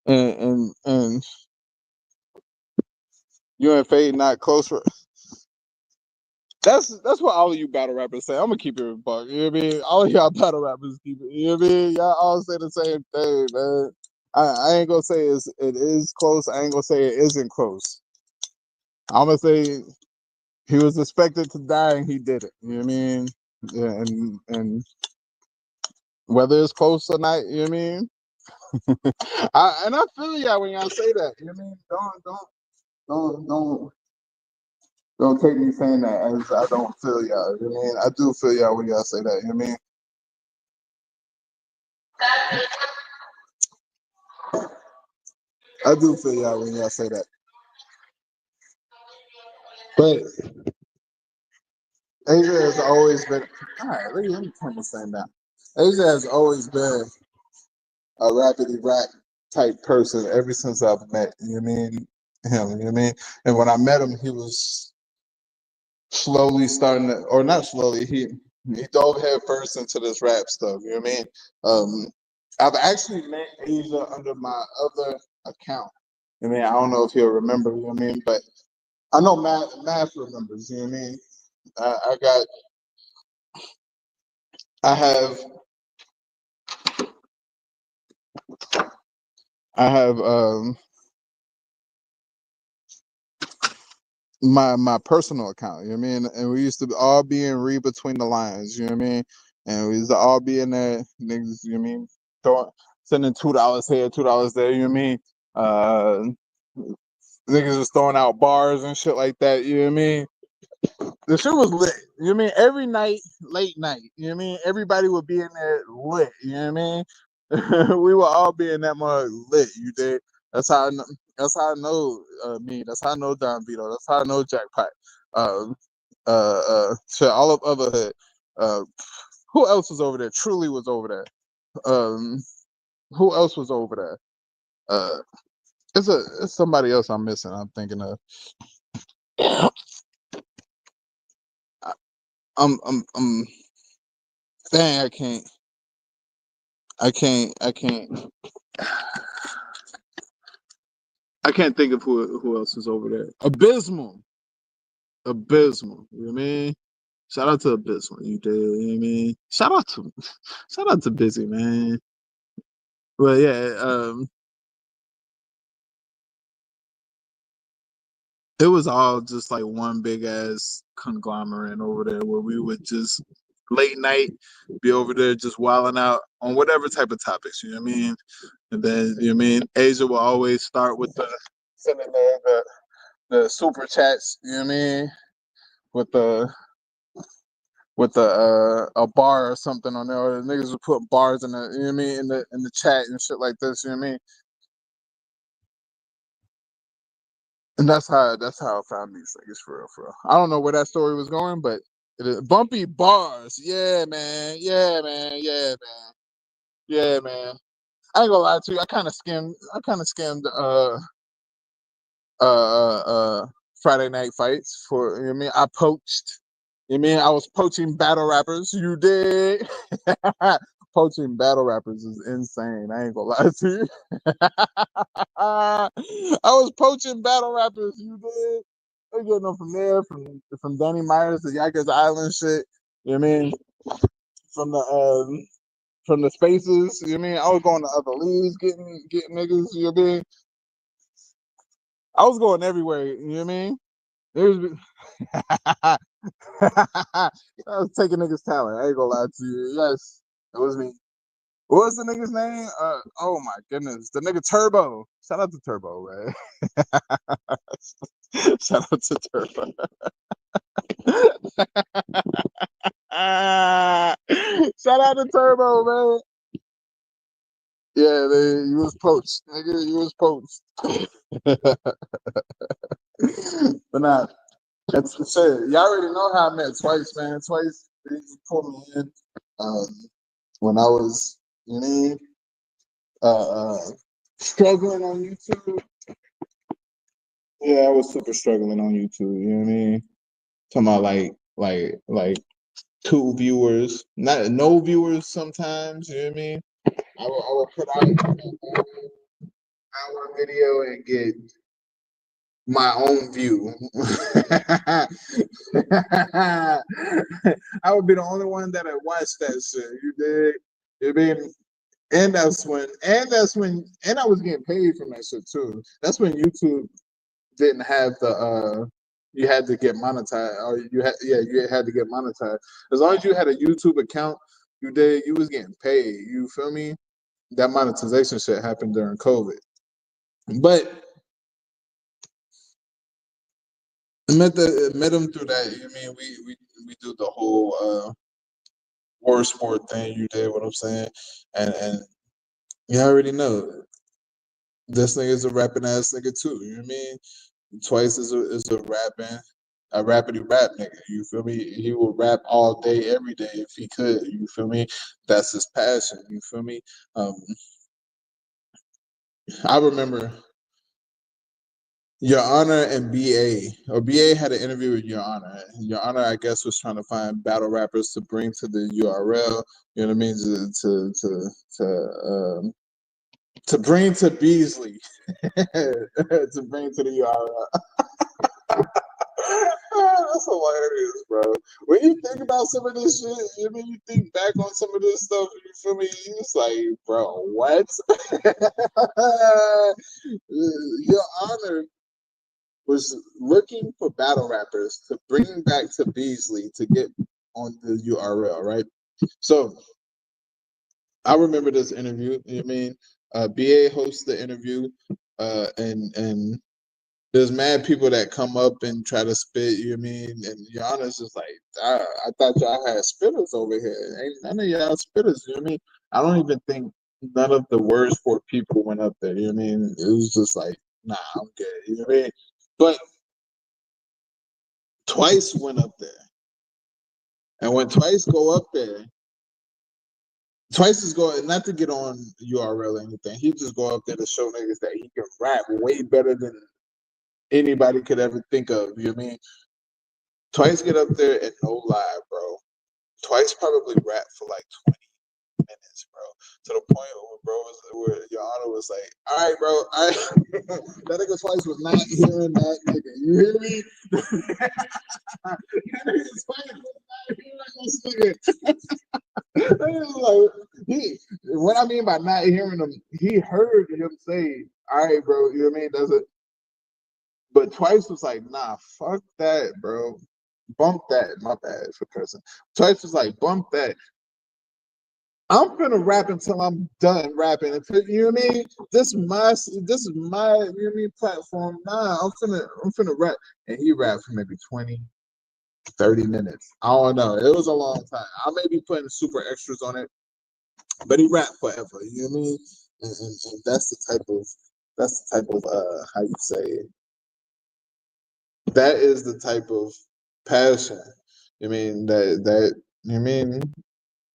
And you and Fade not close. That's what all of you battle rappers say. I'm gonna keep it a buck. You know what I mean? All of y'all battle rappers keep it. You know what I mean? Y'all all say the same thing, man. I ain't gonna say it is close. I ain't gonna say it isn't close. I'm gonna say he was expected to die and he did it. You know what I mean? Yeah, and whether it's close or not, you know what I mean? I feel y'all when y'all say that. You know what I mean? Don't take me saying that as I don't feel y'all. You know what I mean? I do feel y'all when y'all say that. You know what I mean? I do feel y'all when y'all say that. But Asia has always been. All right, let me turn this thing down. Asia has always been a rapidy rap type person ever since I've met. You know what I mean? Him. You know what I mean? And when I met him, he was slowly starting to, or not slowly. He dove head first into this rap stuff. You know what I mean? I've actually met Asia under my other account. I mean, I don't know if he'll remember. You know what I mean? But I know Math remembers. You know what I mean? I got. I have. I have my personal account, you know what I mean? And we used to all be in read between the lines, you know what I mean? And we used to all be in there, niggas, you know what I mean? Sending $2 here, $2 there, you know what I mean? Niggas was throwing out bars and shit like that, you know what I mean? The shit was lit, you know what I mean? Every night, late night, you know what I mean? Everybody would be in there lit, you know what I mean? We would all be in that mug lit, you did. That's how I know. That's how I know me. That's how I know Don Vito. That's how I know Jackpot. Shit, all of other hood. Uh, who else was over there? Truly was over there. Who else was over there? It's somebody else I'm missing. I'm thinking of. I'm. Dang, I can't think of who else is over there. Abysmal. You know what I mean? Shout out to Abysmal. You did. You know what I mean? Shout out to Busy, man. But yeah, it was all just like one big ass conglomerate over there where we would just late night be over there just wilding out on whatever type of topics, you know what I mean? And then, you know what I mean? Asia will always start with sending the super chats, you know what I mean? With a bar or something on there, or the niggas would put bars in the, you know what I mean, in the chat and shit like this, you know what I mean? And that's how I found these niggas for real, for real. I don't know where that story was going, but it is bumpy bars. Yeah, man. Yeah, man. Yeah, man. Yeah, man. I ain't gonna lie to you. I kind of skimmed Friday Night Fights for, you know what I mean? I poached. You know what I mean? I was poaching battle rappers. You did. Poaching battle rappers is insane. I ain't gonna lie to you. I was poaching battle rappers. You did. They getting them from there, from Danny Myers to Yikers Island shit. You know what I mean? From the spaces. You know what I mean? I was going to other leagues, getting niggas. You know what I mean? I was going everywhere. You know what I mean? There's. I was taking niggas' talent. I ain't gonna lie to you. Yes, it was me. What was the nigga's name? Oh my goodness, the nigga Turbo. Shout out to Turbo, man. Shout out to Turbo. Shout out to Turbo, man. Yeah, you was poached, nigga. You was poached. But nah, that's shit. Y'all already know how I met Twice, man. Twice, he pulled me in. when I was, struggling on YouTube. Yeah, I was super struggling on YouTube. You know what I mean? Talking about like 2 viewers, not no viewers sometimes. You know what I mean? I would put out an hour video and get my own view. I would be the only one that had watched that shit. You did. You mean? And I was getting paid from that shit too. That's when YouTube didn't have the you had to get monetized, or you had to get monetized. As long as you had a YouTube account, you was getting paid. You feel me? That monetization shit happened during COVID. But met him through that. You mean we do the whole war sport thing. You did what I'm saying, and you already know this nigga's a rapping ass nigga too. You know what I mean? Twice is a rappity rap nigga. You feel me? He will rap all day, every day if he could. You feel me? That's his passion. You feel me? I remember Your Honor and BA had an interview with Your Honor. Your Honor, I guess, was trying to find battle rappers to bring to the URL. You know what I mean? To bring to Beasley, to bring to the URL. That's hilarious, bro. When you think about some of this shit, you mean you think back on some of this stuff, you feel me? It's like, bro, what? Your Honor was looking for battle rappers to bring back to Beasley to get on the URL, right? So I remember this interview. You know what I mean? BA hosts the interview, and there's mad people that come up and try to spit, you know what I mean? And Giannis is like, I thought y'all had spitters over here. Ain't none of y'all spitters, you know what I mean? I don't even think none of the words for people went up there, you know what I mean? It was just like, nah, I'm good, you know what I mean? But Twice went up there. And when Twice go up there, Twice is going, not to get on URL or anything, he just go up there to show niggas that he can rap way better than anybody could ever think of, you know what I mean? Twice get up there and no lie, bro. Twice probably rapped for like 20 minutes, bro. To the point where Your Honor was like, all right, bro, all right. That nigga Twice was not hearing that nigga. You hear me? That nigga Twice was not hearing this nigga. What I mean by not hearing him, he heard him say, all right, bro, you know what I mean? Does it? But Twice was like, nah, fuck that, bro. Bump that. My bad for cursing. Twice was like, bump that. I'm finna rap until I'm done rapping. You know what I mean? This is my you know what I mean, platform. Nah, I'm finna rap. And he rapped for maybe 20, 30 minutes. I don't know. It was a long time. I may be putting super extras on it, but he rapped forever. You know what I mean? And that's the type of how you say it. That is the type of passion. I mean that you mean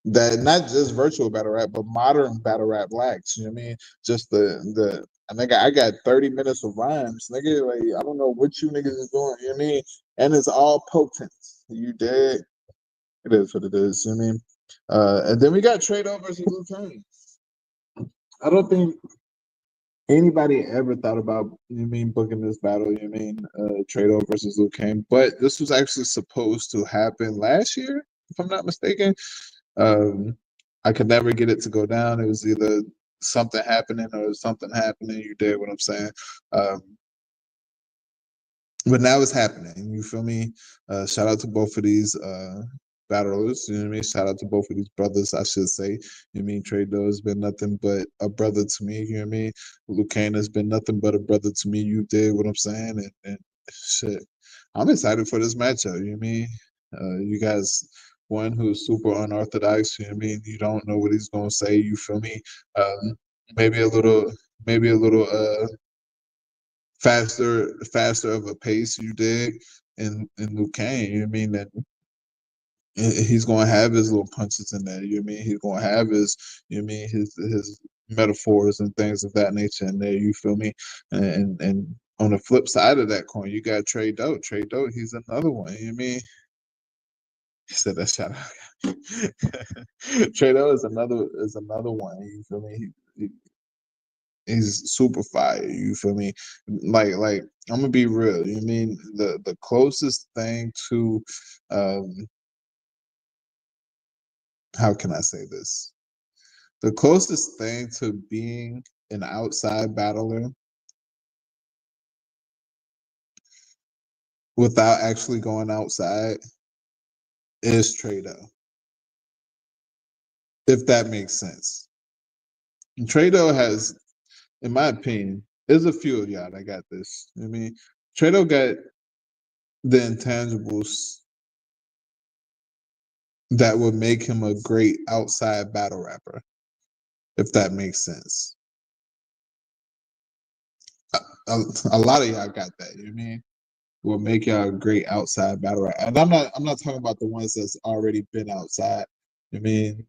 that not just virtual battle rap, but modern battle rap lacks. You know what I mean? Just the I got 30 minutes of rhymes, nigga. Like I don't know what you niggas is doing. You know what I mean? And it's all potent. You dead. It is what it is. You know what I mean? And then we got Trado versus Liu Kang. I don't think anybody ever thought about, you know what I mean, booking this battle, you know what I mean, Trado versus Liu Kang, but this was actually supposed to happen last year, if I'm not mistaken. Um, I could never get it to go down. It was either something happening or something happening. You did what I'm saying. Um, but now it's happening. You feel me? Shout out to both of these battlers. You know what I mean? Shout out to both of these brothers, I should say. You know what I mean? Trado has been nothing but a brother to me. You know what I mean? Lucane has been nothing but a brother to me. You did what I'm saying, and shit. I'm excited for this matchup. You know what I mean? You guys, one who's super unorthodox. You know what I mean? You don't know what he's gonna say. You feel me? Um, maybe a little, maybe a little faster of a pace, you dig, in Liu Kang. You know what I mean? He's gonna have his little punches in there. You know what I mean? He's gonna have his, you know what I mean, his metaphors and things of that nature in there. You feel me? And on the flip side of that coin, you got Trey Doe. Trey Doe, he's another one. You know what I mean? He said that shout out. Trey Doe is another one. You feel me? He's super fire. You feel me? Like I'm gonna be real. You know what I mean? The closest thing to how can I say this? The closest thing to being an outside battler without actually going outside is Trado. If that makes sense. And Trado has, in my opinion, there's a few of y'all that got this. I mean, Trado got the intangibles that would make him a great outside battle rapper, if that makes sense. A lot of y'all got that. You know what I mean? Will make y'all a great outside battle rapper. And I'm not talking about the ones that's already been outside. I mean,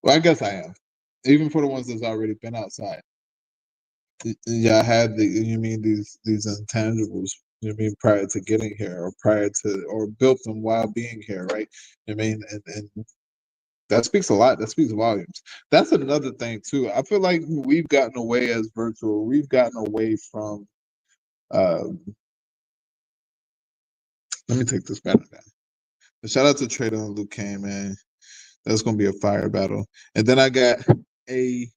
well, I guess I am. Even for the ones that's already been outside. Y'all had the you mean these intangibles, you mean prior to getting here or prior to or built them while being here, right? I mean and that speaks a lot. That speaks volumes. That's another thing too. I feel like we've gotten away as virtual. We've gotten away from let me take this battle down. But shout out to Trader and Luke Kane, man. That's gonna be a fire battle. And then a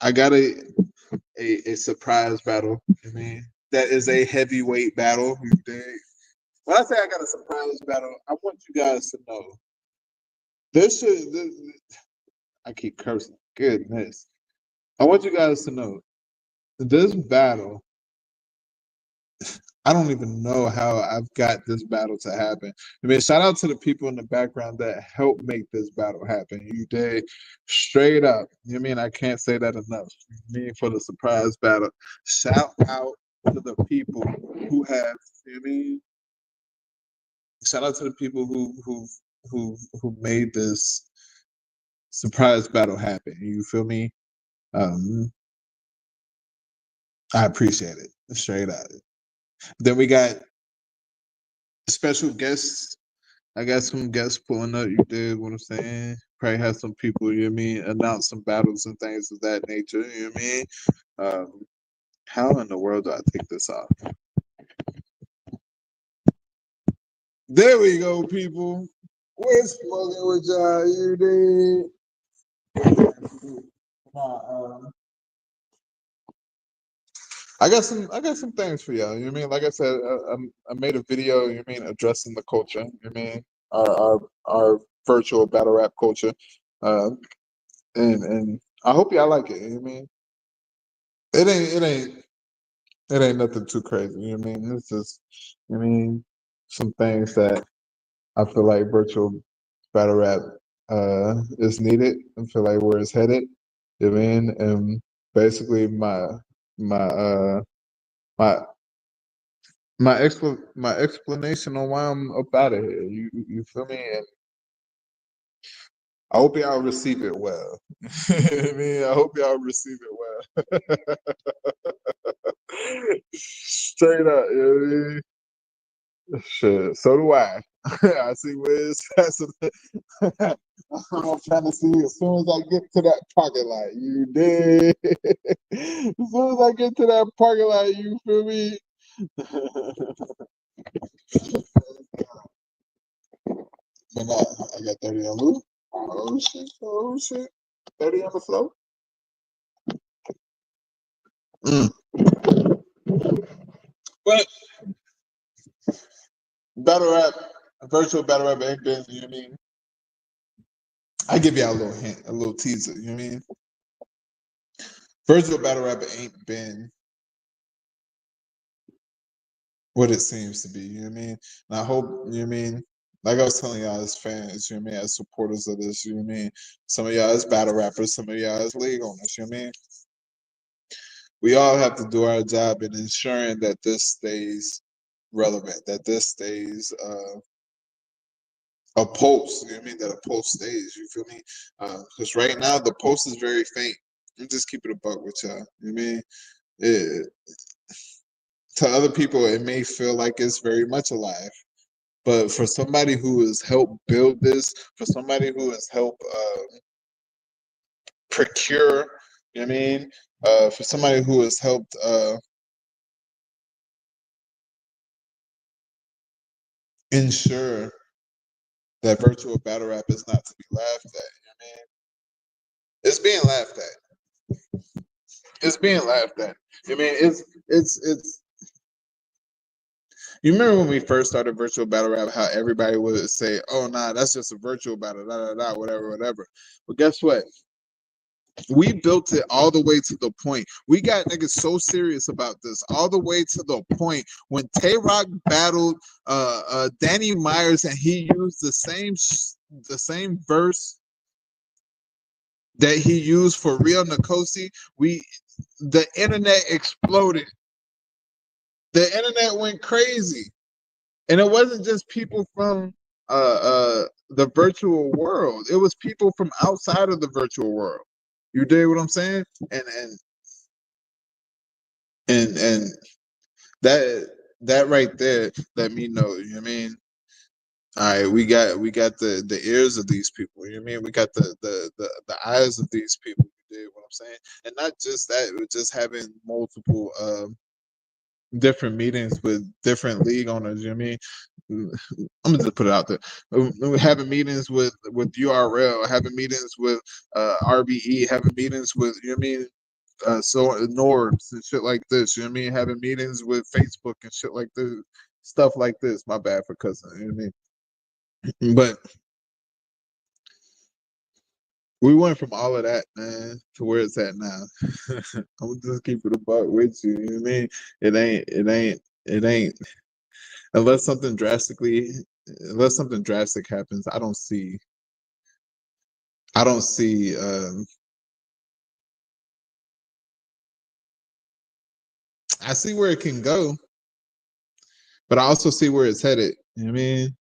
I got a surprise battle. I mean, that is a heavyweight battle. You dig? When I say I got a surprise battle, I want you guys to know this should. I keep cursing. Goodness, I want you guys to know this battle. I don't even know how I've got this battle to happen. I mean, shout out to the people in the background that helped make this battle happen. You did straight up. You mean I can't say that enough. You mean for the surprise battle. Shout out to the people who have, you mean, shout out to the people who made this surprise battle happen. You feel me? Um, I appreciate it. Straight out. Then we got special guests. I got some guests pulling up. You did what I'm saying. Probably have some people, you know what I mean, announce some battles and things of that nature. You know what I mean? How in the world do I take this off? There we go, people. We're smoking with y'all. You did. I got some things for y'all. You know what I mean? Like I said, I made a video. You know what I mean, addressing the culture. You know what I mean, our virtual battle rap culture, uh, and I hope y'all like it. You know what I mean, it ain't nothing too crazy. You know what I mean? It's just, you know what I mean, some things that I feel like virtual battle rap is needed. I feel like where it's headed. You know what I mean? And basically my uh my my explanation on why I'm up out of here. You feel me? And I hope y'all receive it well. I mean, I hope y'all receive it well. Straight up, you know what I mean? Shit, so do I. I see Wiz. I'm trying to see as soon as I get to that parking lot. You did. As soon as I get to that parking lot, you feel me? But nah, I got 30 on loop. Oh shit, oh shit. 30 on the floor. Mm. But battle rap, virtual battle rap ain't been, you know what I mean? I give y'all a little hint, a little teaser, you know what I mean? Virtual battle rap ain't been what it seems to be, you know what I mean? And I hope, you know what I mean? Like I was telling y'all as fans, you know what I mean, as supporters of this, you know what I mean? Some of y'all as battle rappers, some of y'all as league owners, you know what I mean? We all have to do our job in ensuring that this stays relevant, that this stays a pulse. You know what I mean? That a pulse stays. You feel me? Because right now the pulse is very faint. I'm just keeping it a buck with y'all. You know what I mean? It, to other people, it may feel like it's very much alive. But for somebody who has helped build this, for somebody who has helped procure, you know what I mean? For somebody who has helped ensure that virtual battle rap is not to be laughed at, you know what I mean? It's being laughed at. It's being laughed at. I mean, it's. You remember when we first started virtual battle rap, how everybody would say, "Oh, nah, that's just a virtual battle, da da da, whatever, whatever." But guess what? We built it all the way to the point. We got niggas so serious about this, all the way to the point when Tay Rock battled Danny Myers, and he used the same verse that he used for Real Nkosi. The internet exploded. The internet went crazy. And it wasn't just people from the virtual world. It was people from outside of the virtual world. You dig what I'm saying? And that right there let me know, you know what I mean? All right, we got the ears of these people, you know what I mean? We got the eyes of these people, you dig what I'm saying? And not just that, it was just having multiple different meetings with different league owners, you know what I mean? I'm gonna just put it out there. We're having meetings with URL, having meetings with RBE, having meetings with, you know what I mean, so Norbs and shit like this, you know what I mean? Having meetings with Facebook and shit like this, stuff like this. My bad for cussing, you know what I mean? But we went from all of that, man, to where it's at now. I'm gonna just keep it a buck with you, you know what I mean? It ain't unless something drastic happens. I don't see I see where it can go, but I also see where it's headed. You know what I mean?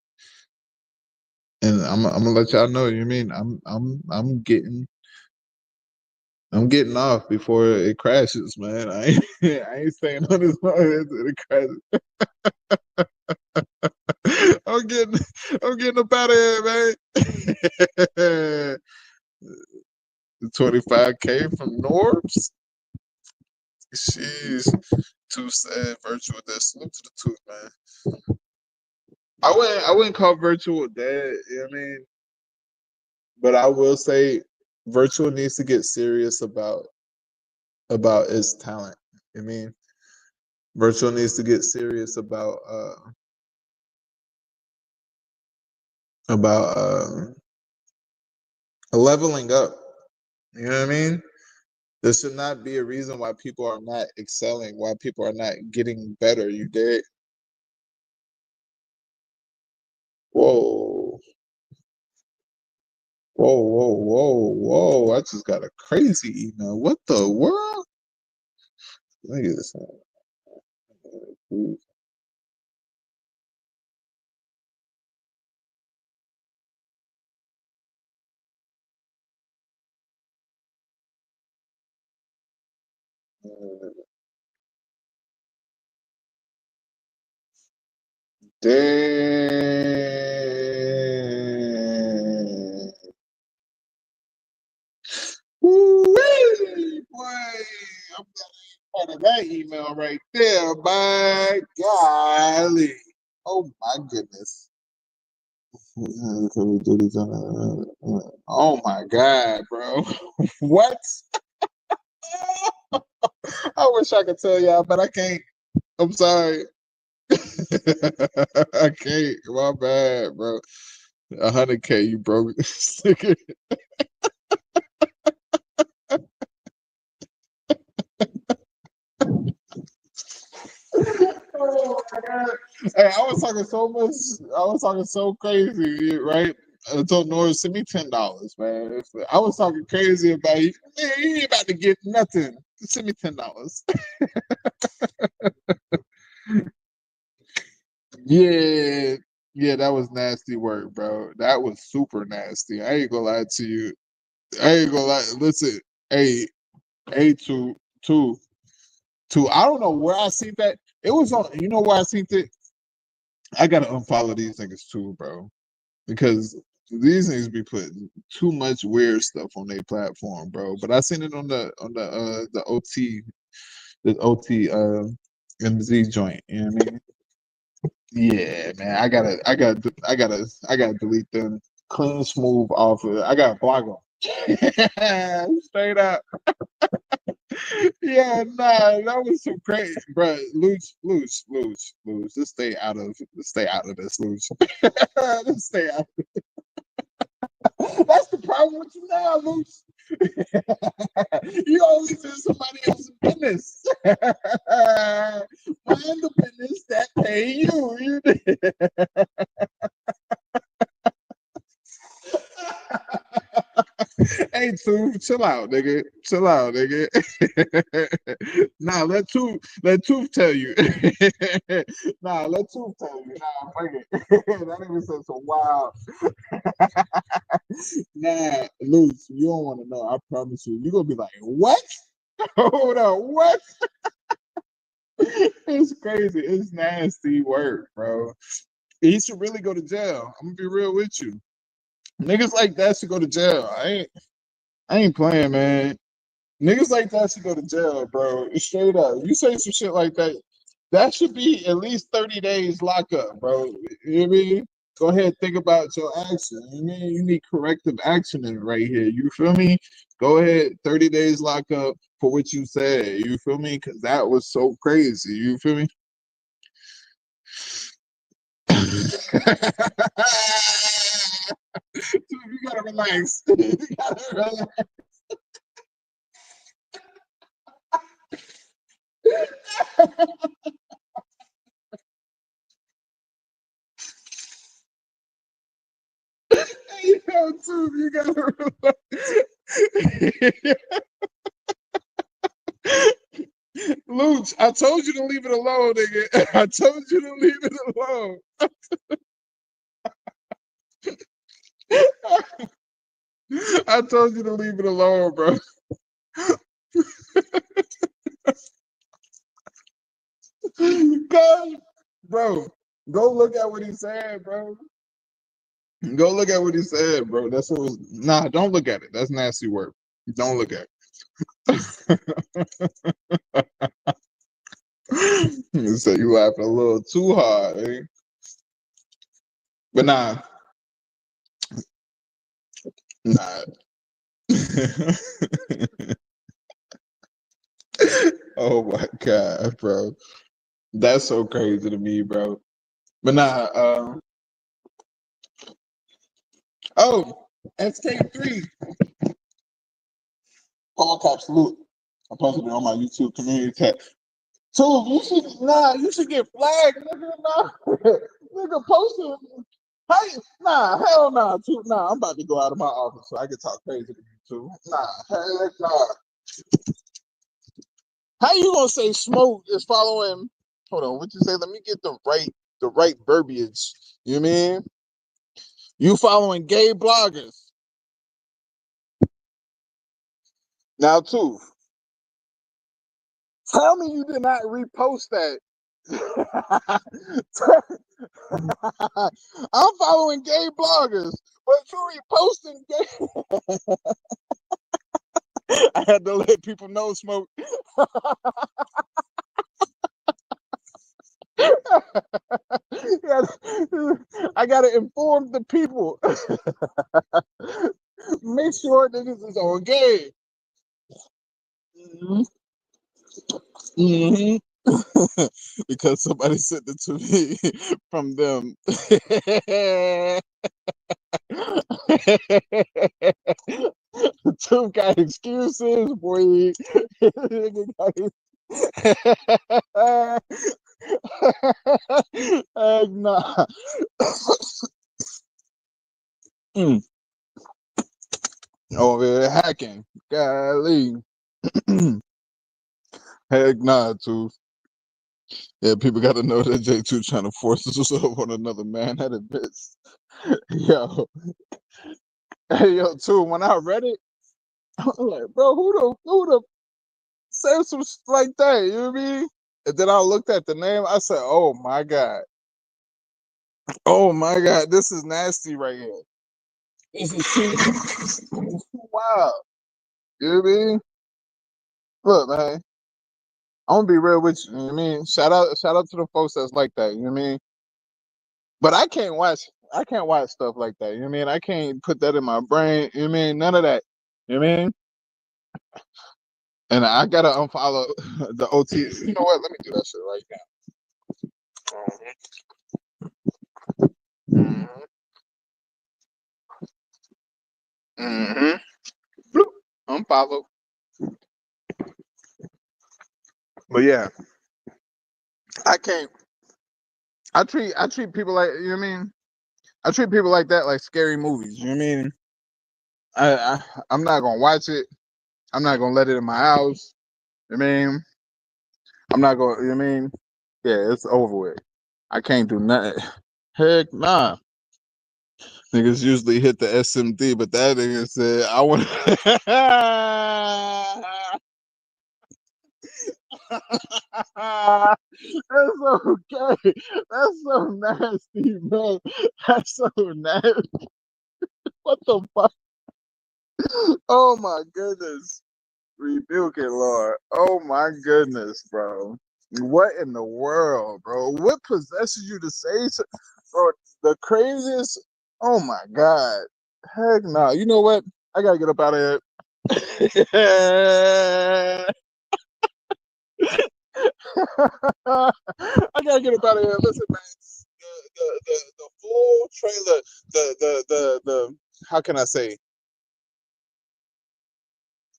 And I'm gonna let y'all know. You know what I mean? I'm getting off before it crashes, man. I ain't staying on this long until it crashes. I'm getting up out of here, man. 25K from Norbs. She's too sad. Virtual dead. Salute to the tooth, man. I wouldn't call virtual dead. You know what I mean? But I will say, virtual needs to get serious about its talent. I mean, virtual needs to get serious about leveling up. You know what I mean? There should not be a reason why people are not excelling, why people are not getting better. You did. Whoa. Whoa, whoa, whoa, whoa. I just got a crazy email. What the world? Look at this. Dang. Woo-wee, boy. I'm part of that email right there, by golly. Oh my goodness. Oh my god, bro. What? I wish I could tell y'all, but I can't. I'm sorry. I can't. My bad, bro. 100K, you broke. Oh my god! Hey, I was talking so much. I was talking so crazy, right? I told Nora, send me $10, man. I was talking crazy about you. Man, you ain't about to get nothing. Just send me $10. Yeah, Yeah, that was nasty work, bro. That was super nasty. I ain't gonna lie to you. I ain't gonna lie. Listen, hey, hey, two. I don't know where I seen that. It was on. You know where I seen it? I gotta unfollow these niggas too, bro, because these niggas be putting too much weird stuff on their platform, bro. But I seen it on the OT MZ joint. You know what I mean? Yeah, man. I gotta delete them. Clean, smooth off of it. I gotta block them. Straight up. Yeah, nah, that was some crazy, bro. Lose. Just stay out of this, lose. Just stay out. That's the problem with you now, Luce. You always in somebody else's business. Mind the business that pay you. Hey, Tooth, chill out, nigga. Chill out, nigga. Nah, let Tooth tell you. Nah, let Tooth tell you. Nah, fuck it. That nigga said some wild. Nah, Luce, you don't want to know. I promise you. You're gonna be like, what? Hold on, what? It's crazy. It's nasty work, bro. He should really go to jail. I'm gonna be real with you. Niggas like that should go to jail. I ain't playing, man. Niggas like that should go to jail, bro. Straight up. You say some shit like that, that should be at least 30 days lockup, bro. You know what I mean? Go ahead, think about your action. You know what I mean? You need corrective action in right here. You feel me? Go ahead, 30 days lockup for what you said. You feel me? Because that was so crazy. You feel me? You gotta relax. You gotta relax. You know, too, you gotta relax. Luch, I told you to leave it alone, nigga. I told you to leave it alone. I told you to leave it alone, bro. God, bro, go look at what he said, bro. Go look at what he said, bro. That's what was. Nah, don't look at it. That's nasty work. Don't look at it. You said you laughing a little too hard, eh? But nah. Oh my god, bro. That's so crazy to me, bro. But oh, SK3. All caps salute. I posted it on my YouTube community tab. So you should get flagged, nigga. Nah. Nigga posted. Hey, nah, hell nah, too. Nah, I'm about to go out of my office so I can talk crazy to you too. Nah, heck nah. How you gonna say Smoke is following? Hold on, what you say? Let me get the right verbiage. You mean you following gay bloggers now too? Tell me you did not repost that. I'm following gay bloggers, but you reposting gay. I had to let people know, Smoke. I gotta inform the people. Make sure niggas is on game. Hmm. Hmm. Because somebody sent it to me from them. Two got excuses, boy. Nah. Mm. Over there hacking. Golly. Heck nah, too. Yeah, people got to know that J2 trying to force himself on another man. That admits. Yo. Hey, yo, too, when I read it, I'm like, bro, who the say some shit like that? You know what I mean? And then I looked at the name. I said, oh, my God. Oh, my God. This is nasty right here. This is too wild. You know what I mean? Look, man. I'm gonna be real with you. You know what I mean? Shout out to the folks that's like that. You know what I mean? But I can't watch stuff like that. You know what I mean? I can't put that in my brain. You know what I mean? None of that. You know what I mean? And I gotta unfollow the OT. You know what? Let me do that shit right now. Bloop. Unfollow. But yeah, I can't. I treat people like, you know what I mean? I treat people like that like scary movies. You know what I mean? I'm not gonna watch it. I'm not gonna let it in my house. You know what I mean? I'm not gonna. You know what I mean? Yeah, it's over with. I can't do nothing. Heck nah. Niggas usually hit the SMD, but that nigga said, I want That's okay. That's so nasty, bro. That's so nasty. What the fuck? Oh my goodness. Rebuke it, Lord. Oh my goodness, bro. What in the world, bro? What possesses you to say so, bro? The craziest. Oh my God. Heck no. You know what? I gotta get up out of here. I gotta get up out of here. Listen, man. The full trailer, the how can I say?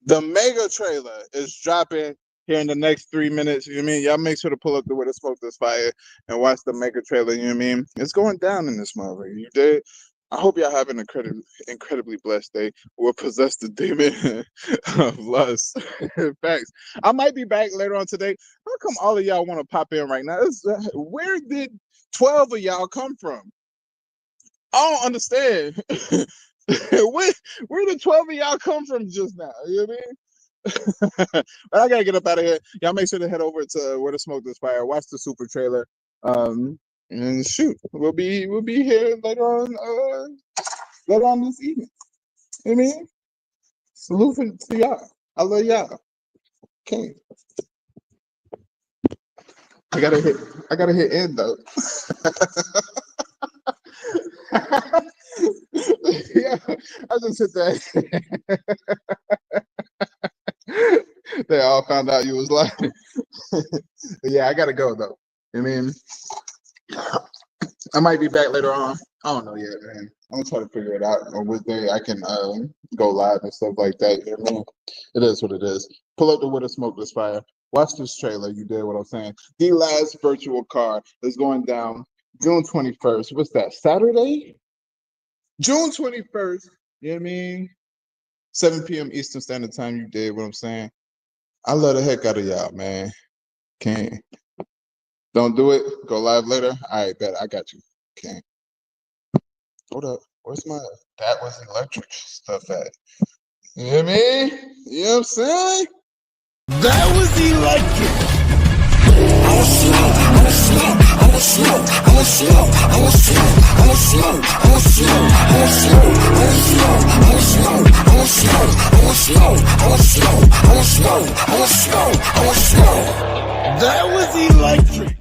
The mega trailer is dropping here in the next 3 minutes. You know what I mean? Y'all make sure to pull up the Where the Smoke There's Fire and watch the mega trailer. You know what I mean? It's going down in this motherfucker. You did. I hope y'all have an incredibly blessed day. We'll possess the demon of lust. Facts. I might be back later on today. How come all of y'all want to pop in right now? Where did 12 of y'all come from? I don't understand. Where did 12 of y'all come from just now? You know what I mean? But I gotta get up out of here. Y'all make sure to head over to Where the Smoke There's Fire. Watch the super trailer. And shoot, we'll be here later on this evening. You know what I mean? Salute to y'all. I love y'all. Okay. I gotta hit end though. Yeah, I just hit that. They all found out you was lying. Yeah, I gotta go though. I mean, I might be back later on. I don't know yet, man. I'm gonna try to figure it out on what day I can go live and stuff like that. You know what I mean? It is what it is. Pull up the Where the Smoke There's Fire. Watch this trailer. You did what I'm saying. The last virtual car is going down June 21st. What's that? Saturday? June 21st. You know what I mean? 7 p.m. Eastern Standard Time. You did what I'm saying. I love the heck out of y'all, man. Can't. Don't do it. Go live later. All right, bet. I got you. Okay. Hold up. Where's my That Was Electric stuff at? You know what I mean? You know what I'm saying? That was electric. That was electric.